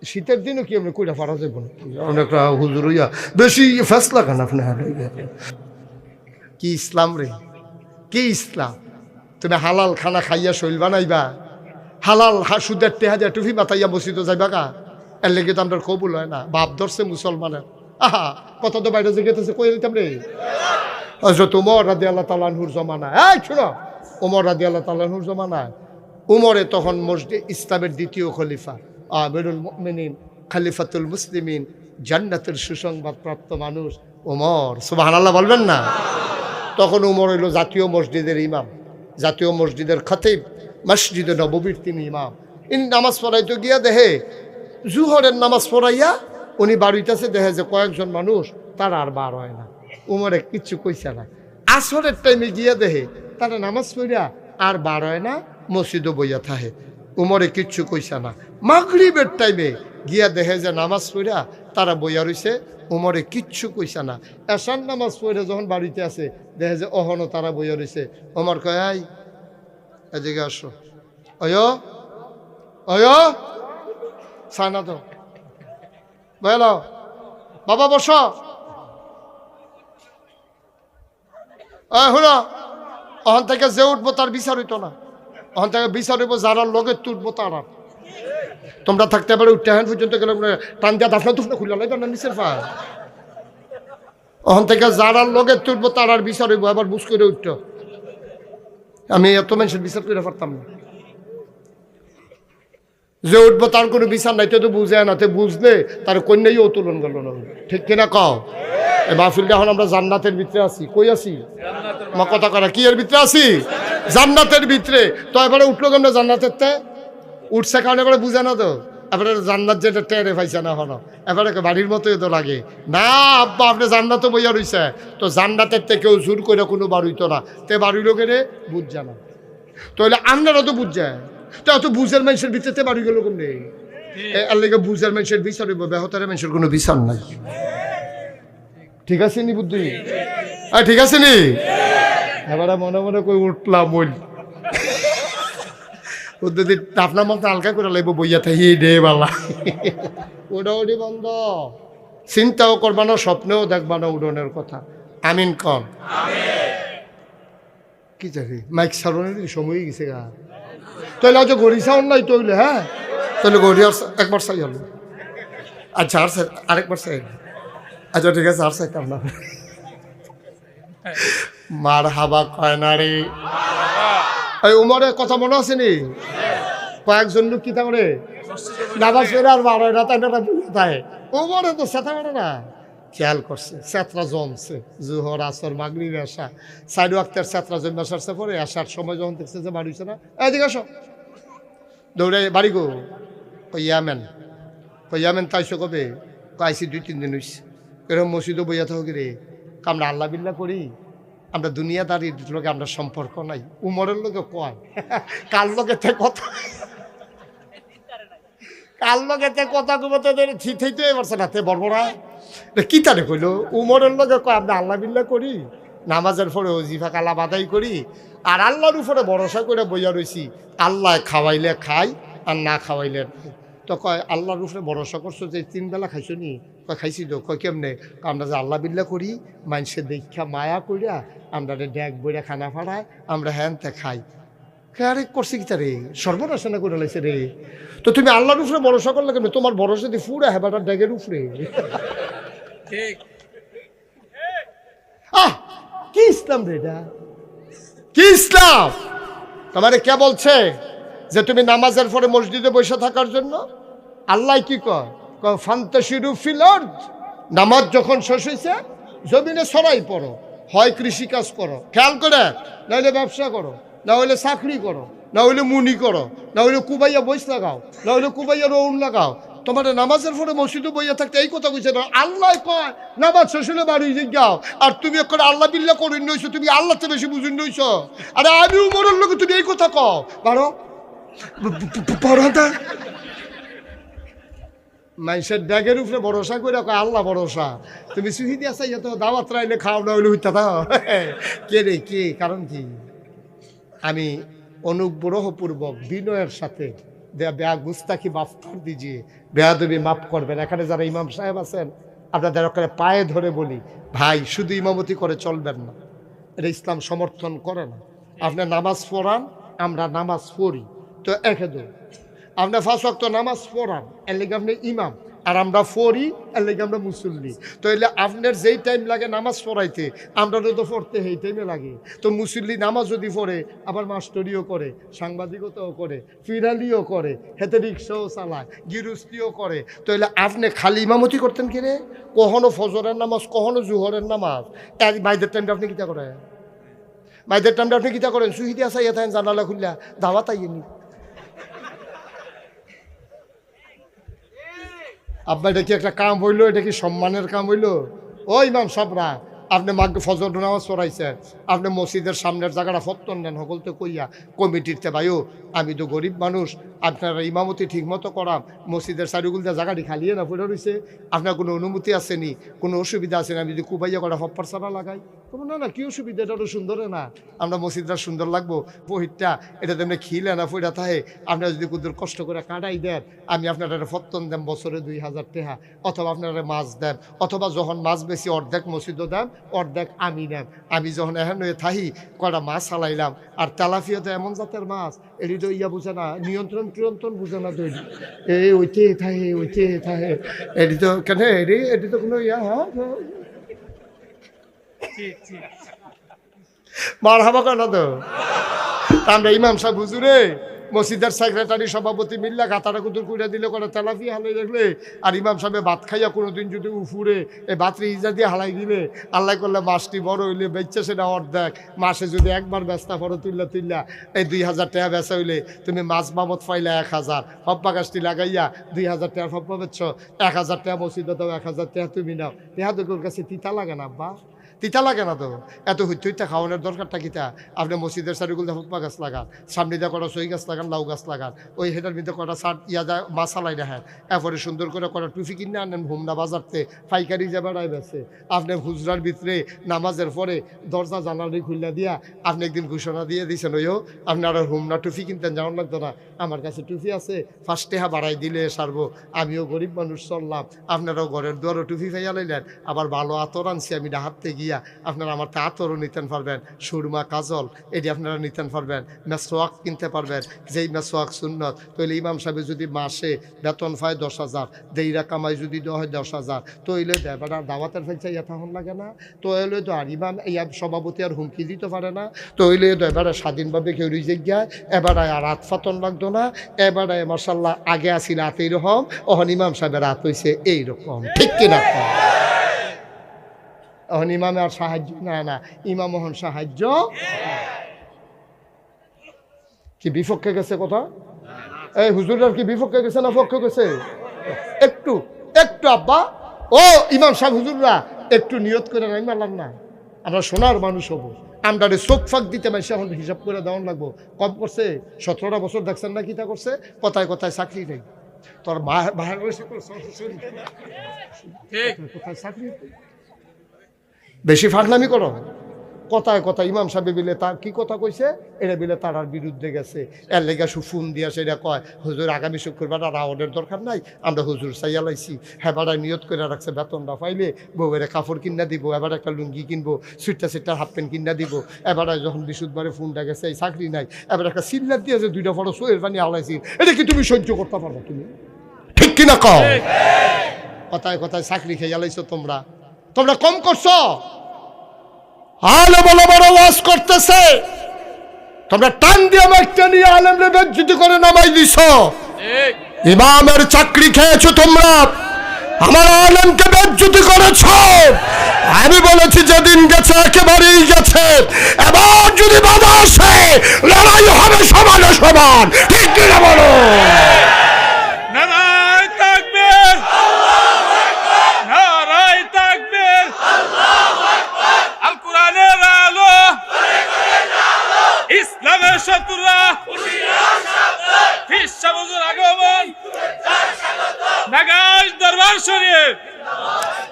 Speaker 2: শীতের দিনও কি আপনি কইরা পারা যাবো না? অনেকটা হুজুর হইয়া বেশি ফেসলা খান আপনি। কি ইসলাম রে, কি ইসলাম? তুমি হালাল খানা খাইয়া শৈল বানাইবা, হালাল সুদের টেহাজা টুফি বাতাইয়া বসিত যাইবা কা? এর লেগে তো আমরা কবুল হয় না। বাপ ধরছে মুসলমানের। আহা, কত তো বাইরে জিজ্ঞেস কই দিতাম রে। হযরত ওমর রাদিয়াল্লাহু তাআলা আনহুর জমানা, এই শুনো, ওমর রাদিয়াল্লাহু তাআলা আনহুর জমানা, উমরে তখন মসজিদ ইসলামের দ্বিতীয় খলিফা, আমিরুল মুমিনিন, খলিফাতুল মুসলিমিন, জান্নাতের সুসংবাদ প্রাপ্ত মানুষ ওমর। সুবহানাল্লাহ বলবেন না? তখন উমর হইল জাতীয় মসজিদের ইমাম, জাতীয় মসজিদের খতিব, মসজিদে নববীর তিনি ইমাম। ইনি নামাজ পড়াইতে গিয়া দেহে জুহরের নামাজ পড়াইয়া উনি বাড়িতেছে, দেখে যে কয়েকজন মানুষ তারা আর বার হয় না। উমরে কিচ্ছু কইছে না। আসরের টাইমে গিয়া দেহে তারা নামাজ পড়িয়া আর বার হয় না, মসজিদও বইয়া থাহে। উমরে কিচ্ছু কইছে না। মাগরিবের টাইমে গিয়া দেখে যে নামাজ পড়িয়া তারা বইয়া রইছে, উমরে কিচ্ছু কইছে না। এশার নামাজ পড়ে যখন বাড়িতে আছে দেখে যে অহনো তারা বইয়া রইছে। ওমর কয়, আই এদিকে আসো, অয় অয় সানা তো বলো, বাবা বস, শুনো, ওখান থেকে যে উঠবো তার বিচার হইতো না, ওখান থেকে বিচার হইব যারা লগে তুটবো তারা। তোমরা থাকতে পারে উঠতে হ্যান পর্যন্ত গেলে টান দিয়া দাফনা তুফনা খুলে লাগবে না নিচের পা। ওখান থেকে যারা লগে তুটবো তারার বিচার হইব, আবার বুঝ করে উঠতো। আমি এত মানুষের বিচার করে পারতাম না। যে উঠবো তার কোনো বিচার নাই, তো বুঝে না, তো বুঝলে তার কন্যাই উত্তোলন গেল না, ঠিক কিনা কও? এই মাহফিলটা এখন আমরা জান্নাতের ভিতরে আছি। কই আছি? মা কথা করা কি এর ভিতরে আছি? জান্নাতের ভিতরে। তো এবারে উঠলো কেমন জান্নাতের তে? উঠছে কারণ এবারে বুঝে না তো, এবারে জান্নাত যেটা টেরে পাইছে না হলো, এবারে বাড়ির মতোই তো লাগে না। আব্বা আপনি জান্নাতও বইয়া রইছে, তো জান্নাতের থেকে কেউ জোর করে কোনো বাড়িতো না, তে বাড়ির লোকেরে বুঝছে না, তাহলে আপনারা তো বুঝছে, তো এত বুঝের মানুষের ভিতরে বাড়ি গেল কেমনি? এর লেগে বুঝার মানুষের বিচার হইব, বেহতারের মানুষের কোনো বিচার নাই। ঠিক আছে নি বুদ্ধি? ঠিক আছে নি? এবারে মনে মনে কই উঠলাম ওই পদ্ধতি আপনার মতো হালকা করে লাগবো, বইয়া থাকি ডে বালা ওটা ওটি বন্ধ। চিন্তাও করবা না, স্বপ্নেও দেখবা না উড়নের কথা। আমিন কন। কি চাকরি মাইক সারণের সময় গেছে গা, তাহলে আজ গড়ি সাউন্ড নাই তৈলে। হ্যাঁ তাহলে গড়ি একবার চাই হলো। আচ্ছা আর আরেকবার চাই। আচ্ছা ঠিক আছে আর চাইতাম না। মার হাবা কয় না রে। উমরের কথা মনে আছে নি? কয়েকজন লোক কি করে নামাজ পড়ে আর বারো না, তাই না তাই উমরে তো সেটা করে না। খেয়াল করছে সেতরা জমছে, জোহর আসর মাগরিব এশা, সাইড ওয়াক্তের সেতরা জমে আসারছে পরে আসার সময় যখন দেখছে যে বাড়ি হইছে না, এদিকে আসো দৌড়ে বাড়ি গো। ইয়ামেন তাইছো কবে? আইসি 2-3 দিন হইছে। এরকম মসজিদও বইয়া থাকি রে, আমরা আল্লাহ বিল্লাহ করি, আমরা দুনিয়াদারির লোকে আমরা সম্পর্ক নাই। উমরের লোকে কয় কার লোকে কথা, কার লোকে কথা কমতে থিতে পারছে না, তে বড়বড়া কি তারে কইল। উমরের লোকে কয় আমরা আল্লাহ বিল্লাহ করি, নামাজের পরে ওজিফা কালা বাদাই করি, আর আল্লাহর উপরে ভরসা করে বইয়া রয়েছি। আল্লাহ খাওয়াইলে খাই আর না খাওয়াইলে নাই। তো কয় আল্লাহর উপরে ভরসা করছো যে 3 বেলা খাইছো নি? কয় খাইছি তো। কয় কেমনে? আমরা যে আল্লাহ বিল্লাহ করি, মানুষের দীক্ষা মায়া কইরা আমরা ড্যাগ বইরা খানা ফাড়ায়, আমরা হ্যানতে খাই। আরে করছি কি তারে সর্বনাশনা করে লাইছে রে। তো তুমি আল্লাহর উপরে ভরসা করলে কেন? তোমার ভরসা দিয়ে ফুরা হেবাটা ড্যাগের উপরে। কি ইসলাম রে এটা? কি ইসলাম? তোমারে কে বলছে যে তুমি নামাজের পরে মসজিদে বসে থাকার জন্য? আল্লাহ কি কয়? ফান্তাশিরু ফিল আরদ, নামাজ যখন শেষ হইছে জমিনে ছড়াই পড়ো, হয় কৃষিকাজ করো, খেয়াল করে, না হলে ব্যবসা করো, না হলে চাকরি করো, না হলে মুনি করো, না হলে কুবাইয়া বইস লাগাও, না হলে কুবাইয়া রৌন লাগাও। তোমার নামাজের পরে মসজিদে বইয়া থাকতে এই কথা কইছে না। আল্লাহ কয় নামাজ শেষ হলে বাড়ি যাও, আর তুমি একটা আল্লাহ বিল্লাহ করে নইছো, তুমি আল্লাহ থেকে বেশি বুঝুন নইছ। আরে আমি উমরের লোকে তুমি এই কথা কও পারো মানুষের ড্যাগের উপরে ভরসা করে কয় আল্লাহ ভরসা। তুমি সুহি দিয়া চাই তো দাওয়াত রাইলে খাও, না হইলে হইতা দাও। কে রে কে? কারণ কি? আমি অনুগ্রহপূর্বক বিনয়ের সাথে বেয়া গুস্তাকি মাফ করে দিজিয়ে, বেয়াদবি মাফ করবেন। এখানে যারা ইমাম সাহেব আছেন আপনাদের ওখানে পায়ে ধরে বলি, ভাই শুধু ইমামতি করে চলবেন না, এটা ইসলাম সমর্থন করে না। আপনার নামাজ পড়ান, আমরা নামাজ পড়ি, তো একেদো আপনার 5 ওয়াক্ত নামাজ পড়ান, এর লেগে আপনি ইমাম, আর আমরা পড়ি, এর লেগে আমরা মুসল্লি। তো এলে আপনার যেই টাইম লাগে নামাজ পড়াইতে, আমরাও তো পড়তে সেই টাইমে লাগে। তো মুসল্লি নামাজ যদি পড়ে, আবার মাস্টরিও করে, সাংবাদিকতাও করে, ফিরালিও করে, হেতে রিক্সাও চালায়, গিরস্তিও করে। তো এলে আপনি খালি ইমামতি করতেন কিরে? কখনো ফজরের নামাজ, কখনো জুহরের নামাজ। মাইদের টাইমটা আপনি কিতা করেন? মাইদের টাইমটা আপনি কিতা করেন? সুহিদি আসাইয়া থাকেন জানালা খুললা, দাওয়াত আইয়েনি। আব্বা এটা কি একটা কাম হইলো? এটা কি সম্মানের কাম হইলো? ও ইমাম সাবরা, আপনি মাকে ফজর নামাজ পড়াইছেন, আপনি মসজিদের সামনের জায়গাটা ফত্তন নেন সকলতে কইয়া কমিটিরতে ভাইও, আমি তো গরিব মানুষ, আপনারা ইমামতি ঠিক মতো করাম, মসজিদের চারিগুলতে জায়গাটি খালিয়ে না পড়ে রয়েছে, আপনার কোনো অনুমতি আসেনি, কোনো অসুবিধা আসেনি, আমি যদি কুবাইয়া করা হপ্পার ছাড়া লাগাই? না না, কি অসুবিধা? এটা তো সুন্দর না, আমরা মসজিদটা সুন্দর লাগবো, পহিটটা এটা তেমনি খিলে না পইটা থাকে, আপনারা যদি কুদুর কষ্ট করে কাটাই দেন, আমি আপনারা ফত্তন দেন বছরে 2000 টাকা, অথবা আপনারা মাছ দেন, অথবা যখন মাছ বেশি অর্ধেক মসজিদও দেন, অর্ধেক আমি নেন। আমি যখন এখন থাহি কটা মাছ চালাইলাম, আর তেলাপিয়া তো এমন জাতের মাছ, এটি তো ইয়া বুঝে না, নিয়ন্ত্রণ বুঝে না তৈরি, এই ওইতে থাকে, এটি তো কেন এটি তো কোনো ইয়া। হ্যাঁ মার হাবা কেন তো? আমরা ইমাম সাহেব হুজুরে মসজিদের সেক্রেটারি সভাপতি মিল্লা গাতারা কুতুর কুড়ে দিলে করে তেলাপি হালাই দেখলে, আর ইমাম সাহেব ভাত খাইয়া কোনোদিন যদি উফুরে এই ভাতরি ইজা দিয়ে হালাই দিলে, আল্লাহ করলে মাছটি বড় হইলে বেচছে সেটা অর্ধেক, মাসে যদি একবার বেচতা পরে তুললা এই 2000 টাকা বেচা হইলে তুমি মাছ বাবদ পাইলে 1000, হপ্পা গাছটি লাগাইয়া 2000 টাকার হপ্পা বেচছ, 1000 টাকা মসজিদে দাও, 1000 টাকা তুমি নাও। তেহা তোর কাছে তিতা লাগে না আব্বা? তিতা লাগে না তো? এত হইতে খাওয়ানোর দরকারটা কিতা? আপনি মসজিদের চারিগুলো ফুটপা গাছ লাগান, সামনে দিয়ে কটা সই গাছ লাগান, লাউ গাছ লাগান, ওই হেটার ভিতরে কটা সার যায় মাসালাই রাখেন, এরপরে সুন্দর করে কটা টুফি কিনে আনেন হুমনা বাজারতে, পাইকারি যে বেড়ায় বেছে। আপনি হুজরার ভিতরে নামাজের পরে দরজা জানালি খুললা দিয়া আপনি একদিন ঘোষণা দিয়ে দিয়েছেন, ওইও আপনারা হুমনা টুফি কিনতেন যাওয়ার লাগতো না, আমার কাছে টুফি আছে, ফার্স্ট টেহা বাড়াই দিলে সারবো, আমিও গরিব মানুষ চললাম, আপনারাও ঘরের দুয়ারও টুফি ফাইয়া লাইলেন, আবার ভালো আতর আনছি আমি হাতে গিয়া, আপনারা আমার তা আতরও নিতেন পারবেন, সুরমা কাজল এটি আপনারা নিতেন পারবেন, মেসোয়াক কিনতে পারবেন, যেই মেসোয়াক সুন্নত। তৈলে ইমাম সাহেব যদি মাসে বেতন পায় 10,000, দেইরা কামাই যদি দেওয়া হয় 10,000, তৈলে দেয় বেটা দাওয়াতের ফেলছে ইয়া তখন লাগে না? তৈলে তো আর ইমাম ইয়া সভাপতি আর হুমকি দিতে পারে না? তৈলে তো এবারে স্বাধীনভাবে কেউ রিজেক্ট যায়, এবারে আর রাত ফাতন লাগতো না, এবারে মার্শাল্লাহ আগে আসি রাত এইরকম, ওহন ইমাম সাহেবের রাত হয়েছে এইরকম, ঠিক কিনা? এখন ইমামে আর সাহায্য না, ইমাম মোহন সাহায্য কি বিপক্ষে গেছে কথা? এই হুজুরের কি বিপক্ষে গেছে না পক্ষে গেছে? একটু একটু আব্বা ও ইমাম সাহেব হুজুররা একটু নিয়ত করে নাই মারলাম না, আমরা সোনার মানুষ হবো, আমরা চোখ ফাঁক দিতে মাইসে এখন হিসাব করে দেওয়ান লাগবো। কম করছে 17টা বছর দেখছেন না কিতা করছে, কথায় কথায় চাকরি নেই, তোর বাহার কোথায় চাকরি, বেশি ফাঁকনামি করো, কথায় কথা ইমাম সাহেব বিলে তার কি কথা কইছে এটা বিলে তার বিরুদ্ধে গেছে, এর লেগে ফোন দিয়া সেটা কয় হুজুর আগামী শুক্রবার রাওয়ার্ডের দরকার নাই, আমরা হুজুর চাইয়া লাইছি, হ্যাঁ বাড়ায় নিয়ত করে রাখছে বেতনটা পাইলে বউয়ের কাপড় কিনা দিব, এবার একটা লুঙ্গি কিনবো, সুইটটা হাফ প্যান্ট কিনা দিব, এবার যখন বৃহস্পতিবারে ফোনটা গেছে এই চাকরি নাই, এবার একটা সিল্লার দিয়েছে 2টা বড় সোয়ের পানি আলাইছি, এটা কি তুমি সহ্য করতে পারো? তুমি ঠিক কিনা কও? কথায় কথায় চাকরি খেয়ে লাইছো তোমরা, তোমরা কম করছো, আলে বড় বড় ওয়াজ করতেছে, তোমরা টান দিয়ে মাইকটা নিয়ে আলেমরে বেজ্জতি করে নামাই দিছো, ইমামের চাকরি খেয়েছো তোমরা, আমার আলেমকে বেজ্জতি করেছো। আমি বলেছি যেদিন গেছে একেবারেই গেছে, এবার যদি বাধা আসে লড়াই হবে সমানে সমান, ঠিক কিনা বলো?
Speaker 3: ইসলামের শত্রুরা ফিসাবুজুর আগমন, নাগাজ দরবার শরীফ,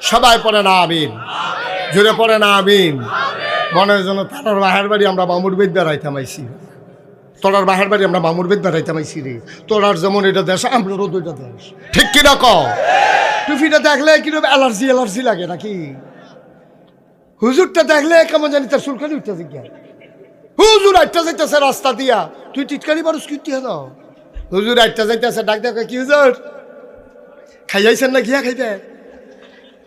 Speaker 2: সবাই পড়ে না আমিন, জুড়ে পড়ে না আমিন। মনের জন্য তার বাহের বাড়ি আমরা মামুর বেদ বেড়াইতাম আইসি, তোরার বাহের বাড়ি আমরা মামুর বেদ বেড়াইতাম আইসি রে, তোরার যেমন এটা দেশ আমরারও 2টা দেশ, ঠিক কিনা কও? টুপিটা দেখলে কিরকম অ্যালার্জি লাগে নাকি? হুজুরটা দেখলে কেমন জানি তার চুলকানি উঠতে জিজ্ঞাসা, হুজুর আটটা যাইতেছে রাস্তা দিয়া, তুই টিটকারি বারুস কি দাও? হুজুর আটটা যাইতেছে, ডাক দেখো কি হুজুর খাইয়াইছেন না গিয়া খাইবে?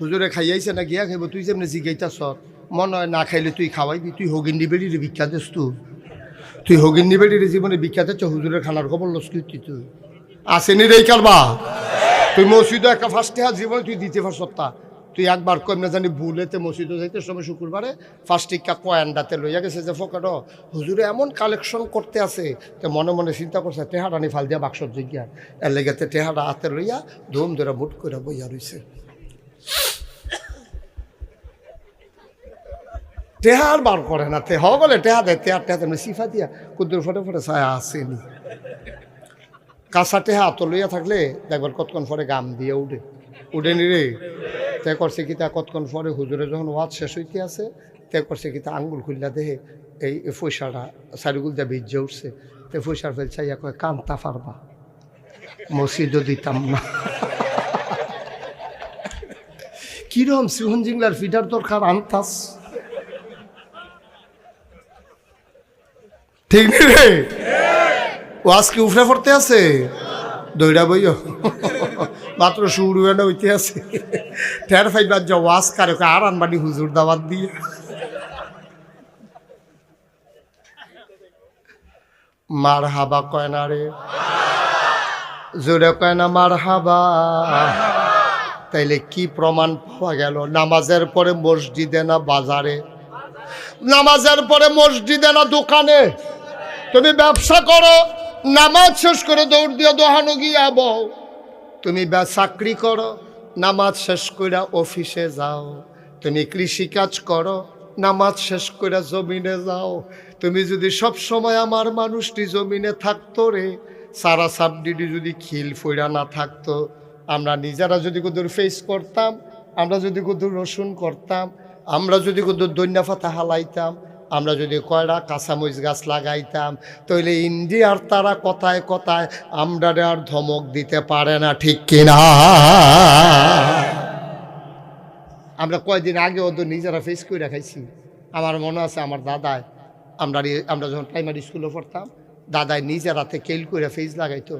Speaker 2: হুজুরে খাইয়াইছে না গিয়া খাইব? তুই যেমনি জিগাইতাছ, মনে হয় না খাইলে তুই খাওয়াইবি, তুই হগিন্নি বেড়ির ভিক্ষা দিস, তুই হগিন্নি বেড়ির জীবনে ভিক্ষা দিচ্ছ, হুজুরের খানার খবর লস তুই তুই আসেনি রে কারবা, তুই মসজিদে একটা ফার্স্টে জীবনে তুই দিতে পারছ, তুই একবার কমনে জানি ভুলেতে মসজিদে যাইতে সময় শুক্রবারে ফার্স্টিকা কয়ান্ডাতে লইয়া গেছে যে ফোকাটো হুজুরে এমন কালেকশন করতে আছে, তো মনে মনে চিন্তা করছে টেহাটা নি ফাল দিয়া বাক্সর জিজ্ঞা, এর লেগেতে টেহাটা হাতে লইয়া ধুম ধরে মুট করে বইয়া রইছে। টেহার বার করে না, টেহা বলে টেহা দেয়, টেহার টেহাতে সিফা দিয়া কুদ্দুর ফটে ফটে ছায়া আসেনি, কাঁচা টেহা হাত লইয়া থাকলে দেখবার কতক্ষণ পরে গাম দিয়ে উঠেনি রে। তে করছে কি তা কতক্ষণ পরে হুজুরে যখন ওয়াজ শেষ হইতে আছে, তে করছে কি তা আঙ্গুল খুললা দেহে এই পয়সাটা চারিগুল দিয়ে ভিজে উঠছে, তে পয়সার ফেল চাইয়া কয় কান্তা পারবা, মসজিদও দিতাম না। কিরম সিহন জিংলার ফিডার দরকার আনতাস, ঠিক নেই রে? ওয়াজ কি উফরে পড়তে আছে, দৌড়া বইও মাত্র শুরু হইতে আছে, ঠের ফাইবার যা ওয়াজ কারে আর আনবানি হুজুর দাওয়াত দিয়ে। মার হাবা কয় না রে, জোরে কয় না মার হাবা। তাইলে কি প্রমাণ পাওয়া গেল? নামাজের পরে মসজিদে না বাজারে, নামাজের পরে মসজিদে না দোকানে? তুমি ব্যবসা করো, নামাজ শেষ করে দৌড় দিয়ে দোহানো গিয়া বউ, তুমি চাকরি করো, নামাজ শেষ করে অফিসে যাও, তুমি কৃষিকাজ করো, নামাজ শেষ করে জমিনে যাও। তুমি যদি সব সময় আমার মানুষটি জমিনে থাকতো রে, সারা সাবডিডি যদি খিল ফইরা না থাকতো, আমরা নিজেরা যদি কুদুর ফেস করতাম, আমরা যদি কুদুর রসুন করতাম, আমরা যদি কুদুর দৈন্যা ফাতা হালাইতাম, আমরা যদি কয়টা কাঁচামরিচ গাছ লাগাইতাম, তাহলে ইন্ডিয়ার তারা কথায় কথায় আমরা আর ধমক দিতে পারে না, ঠিক কিনা? আমরা কয়দিন আগে ওদের নিজেরা ফেস করে খাইছি। আমার মনে আছে আমার দাদায়, আমরা যখন প্রাইমারি স্কুলে পড়তাম, দাদায় নিজের হাতে কেল করে ফেজ লাগাইতো।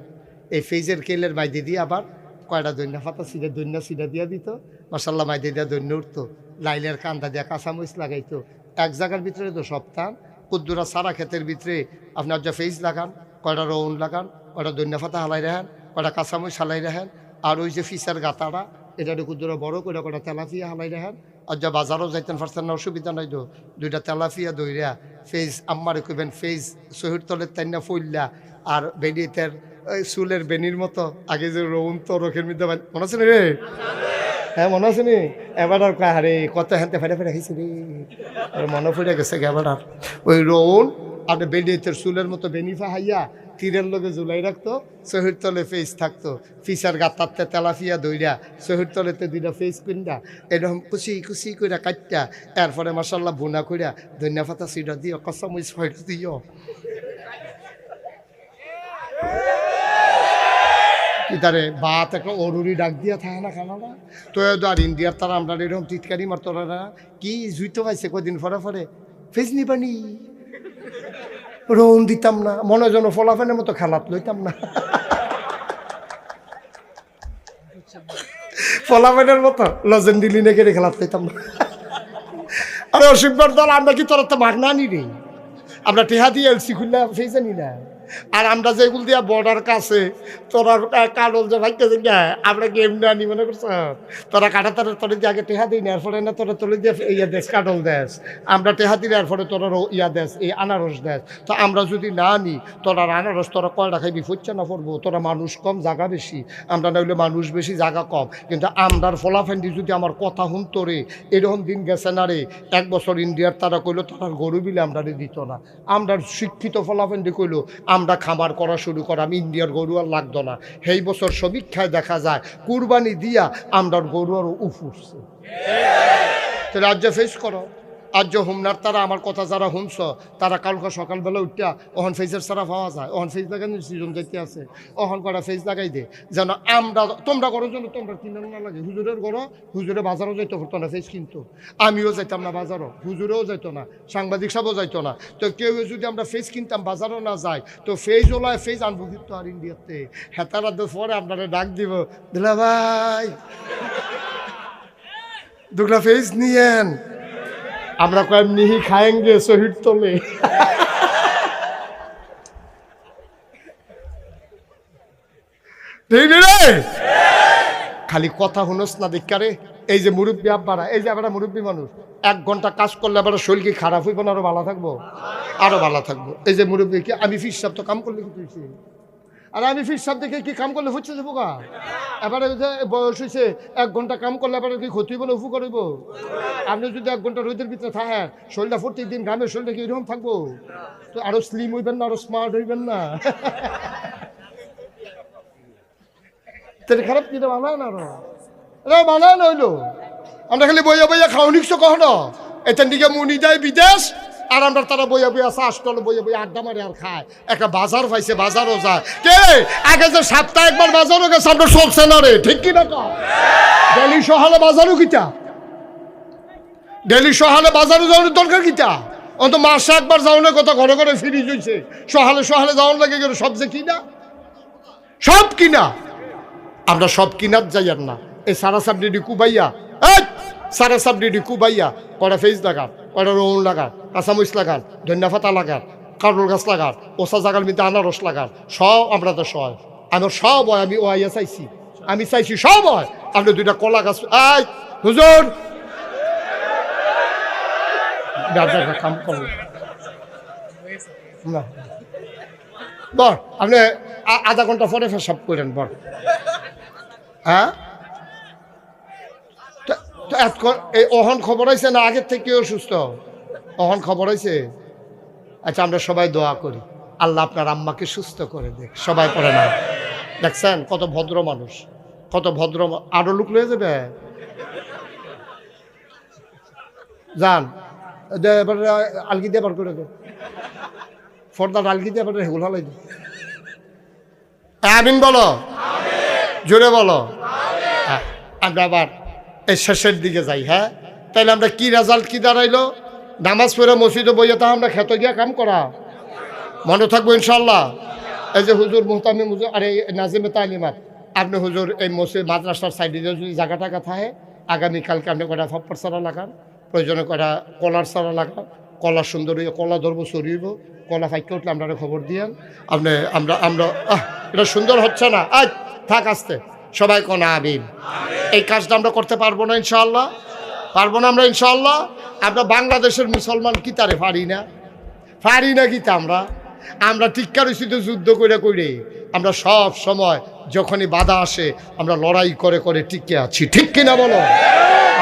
Speaker 2: এই ফেজের কেলের মাইদি দিয়ে আবার কয়টা দৈন্যা ফাতা সিডে দৈন্যা সিডা দিয়ে দিত, মাসাল্লাহ মাইদি দিয়ে দৈন্য উঠতো। লাইলের কান্দা দিয়ে কাঁচামরিচ লাগাইতো। এক জায়গার ভিতরে তো সপ্তাহ কুদ্দুরা সারা ক্ষেতের ভিতরে আপনার যা ফেজ লাগান, কয়টা রৌন লাগান, কয়টা দৈন্যা ফাতা হালাই রাখেন, কয়টা কাঁচামরিচ হালাই রাখেন, আর ওই যে ফিসার গাতাটা এটা কুদ্দুরা বড় করে কয়টা তেলাফিয়া হালাই রাখেন। আর যা বাজারও যাইতেন পারছেন না, অসুবিধা নাই তো, দুইটা তেলাফিয়া দইরা ফেজ আম্মারে কইবেন ফেজ শহীদ তলের তাইনা ফইল্লা আর বেডিতের চুলের বেনির মতো আগে যে রৌন তো রোখের মধ্যে মনে আছে রে? হ্যাঁ মনে আছে নি? এবার আর আরে কত হ্যান্তে ফেটে ফেটে খাইছি রে, মনে পড়ে গেছে এবার আর ওই রৌন আর বেডিতের চুলের মতো বেনিফা হাইয়া তীরের লোকে ঝুলাই রাখতো, শহীদ তলে ফেস থাকতো, ফিসার গাতারতে তেলাফিয়া দইরা শহীদ তলেতে দুইটা ফেস কিনরা এরকম কুচি কুচি কইরা কাটটা, এরপরে মাসাল্লাহ বোনা কইরা ধনিয়া পাতা সিডা দিও, কাঁচামরিচ ফয়েট দিও। কি তারে বাত একটা অরুরি ডাক দিয়া থাকে না খানাটা তো, আর ইন্ডিয়ার তারা আমরা এরকম টিটকারি মারতো না, কি জুইতো পাইছে কদিন পরে পরে ফেস নিবানি রৌন দিতাম না, মনে যেন ফলাফেনের মতো খেলাত লইতাম না, ফলাফেনের মতো লজেন দিলি না কেড়ে খেলাত লইতাম না। আরে অসুখবার দল আমরা কি তোর তো মাগনা নি রে, আমরা টেহা দিয়ে এলসি খুললে সেই জানি না। আর আমরা যেগুলো দিয়া বর্ডার কাছে তোরা কাডল যে ভাইতেছে না, আমরা গেম না নি মনে করছ, তোরা কাটা তারা তোর দিয়ে আগে টেহা দিই না, এরপরে না তোরা তোলে দিয়ে ইয়া দেশ কাডল দেশ, আমরা টেহা দিলে এরপরে তোরা ইয়া দেশ এই আনারস দেশ। তো আমরা যদি না নি তোরা আনারস তোরা কয়টা খাইবি ফুচ্ছে না পড়বো, তোরা মানুষ কম জায়গা বেশি, আমরা না হইলে মানুষ বেশি জায়গা কম। কিন্তু আমরার ফলাফেন্ডি যদি আমার কথা শুনতো রে, এরকম দিন গেছে না রে, 1 বছর ইন্ডিয়ার তারা কইলো তার গরু বিলে আমরা দিত না, আমরা শিক্ষিত ফলাফেন্ডি কইলো আমরা খামার করা শুরু করা, আমি ইন্ডিয়ার গরু আর লাগতো না। সেই বছর সমীক্ষায় দেখা যায় কুরবানি দিয়া আমরার গরু আরও উফুরছে। তো রাজ্য ফেস করো, আজ যে হোমনার তারা আমার কথা যারা শুনছ তারা কালকে সকালবেলা উঠিয়া ওহন ফেজের ছাড়া পাওয়া যায়, ওহন ফেজ লাগানোর সিজন যাইতে আছে, ওহন করা ফেজ লাগাই দে যেন আমরা তোমরা করার জন্য তোমরা কিনে না লাগে। হুজুরের ঘরও হুজুরে বাজারও যাইতে পারতো না ফেজ কিনতো, আমিও যাইতাম না বাজারও, হুজুরেও যাইতো না, সাংবাদিক সাহেবও যাইতো না। তো কেউ যদি আমরা ফেজ কিনতাম বাজারও না যায়, তো ফেজ ওলায় ফেজ আনবো কিন্তু আর ইন্ডিয়াতে হেতারা পরে আপনারা ডাক দিব, দিলা ভাই দুগলা ফেজ নিয়েন, আমরা কয়েক নিহি খায়েঙ্গে শহীদ তোলে। খালি কথা শুনোস না দেখারে, এই যে মুরব্বী আব্বারা, এই যে আমরা মুরব্বী মানুষ 1 ঘন্টা কাজ করলে আবার শরীর কি খারাপ হইব না, আরো ভালো থাকবো, আরো ভালো থাকবো। এই যে মুরব্বী কি আমি ফিস সাহেব তো কাম করলে কি তুইছি, আর আমি ফিস সাহেব দেখে কি কাম করলে হচ্ছে যাবো গা, এবারে বয়স হয়েছে 1 ঘন্টা কাম করলে এবারে কি ক্ষতি হইব না উফু করব। আপনি যদি 1 ঘন্টা রোদের ভিতরে থাকেন শরীরটা প্রত্যেকদিন ঘামের শরীরটা কি এরকম থাকবো, তো আরো স্লিম হইবেন না, আরো স্মার্ট হইবেন না। খারাপ কিনা বানায় না, আরো বানায় না হইলো, আমরা খালি বইয়া বইয়া খাও নিচ্ছ কখনো, এখান দিকে মুনি দেয় বিদেশ, আর আমরা তারা বইয়া বইয়া চাষ করলো, বইয়া বইয়া আড্ডা মারে আর খায়। একটা বাজার পাইছে, বাজারও যায় কে, আগে যে সপ্তাহে একবার বাজারও গেছে আমরা চলছে না রে, ঠিক কিনা কম? ডেলি সহালে বাজারও কিটা, ডেলি সহালে বাজারও যাওয়ার দরকার কিটা, অন্ত মাসে একবার যাওয়ার কথা ঘরে ঘরে ফিরিজ হয়েছে, সহালে সহালে যাওয়ার লাগে গেল সব যে কিনা, সব কিনা, আমরা সব কিনার যাই আর না। এই সারা সাবডিডি কুবাইয়া, সারা সাবডিডি কুবাইয়া কটা ফেজ লাগান, কটা রৌন লাগান, কাঁচামরিচ লাগান, ধনিয়া পাতা লাগান, কারুল গাছ লাগান, ওষা জাগার মধ্যে আনারস লাগান, সব আমরা তো সব, আমার সব হয়, আমি ওয়াইয়া চাইছি, আমি চাইছি সব হয়। আপনি 2টা কলা গাছ, এই হুজুর কাম করব না, বল আপনি আধা ঘন্টা পরে সব করেন বল। হ্যাঁ তো এই অহন খবর হয়েছে না আগের থেকে অসুস্থ? অহন খবর হয়েছে? আচ্ছা আমরা সবাই দোয়া করি আল্লাহ আপনার আম্মাকে সুস্থ করে দেখ। সবাই পড়ে না? দেখছেন কত ভদ্র মানুষ, কত ভদ্র। আরো লোক লয়ে যাবে যান, এবার আলগি দিয়ে বার করে দে, ফর্দার আলগি দিয়ে এবার হেগুল হালাই দে। আমিন বলো, জোরে বলো। আমরা আবার এই শেষের দিকে যাই। হ্যাঁ, তাইলে আমরা কি রেজাল্ট কি দাঁড়াইলো? নামাজ পড়ে মসজিদে বইয়ে তা আমরা খেতে গিয়া কাম করা মনে থাকবো ইনশাল্লাহ। এই যে হুজুর মুহতামি হুজুর আরে নাজিমে তালিমাত, আপনি হুজুর এই মসজিদ মাদ্রাসার সাইডে যদি জায়গা টাকা থাকে, আগামীকালকে আপনি কটা ফাপ্পর সারা লাগান, প্রয়োজনে কটা কলার সারা লাগান। কলা সুন্দর হইয়া কলা ধরবো, সরিব, কলা ফাইকে উঠলে আপনারা খবর দিয়েন। আপনি আমরা আমরা এটা সুন্দর হচ্ছে না, আজ থাক আসতে। সবাই কোনা আমিন। এই কাজটা আমরা করতে পারবো না ইনশাআল্লাহ? পারবো না আমরা ইনশাআল্লাহ? আমরা বাংলাদেশের মুসলমান কি তারে পারি না? পারি না কি তা আমরা টিক্কা রয়েছি তো যুদ্ধ করে করে। আমরা সব সময় যখনই বাধা আসে আমরা লড়াই করে করে টিকে আছি, ঠিক কিনা বলো?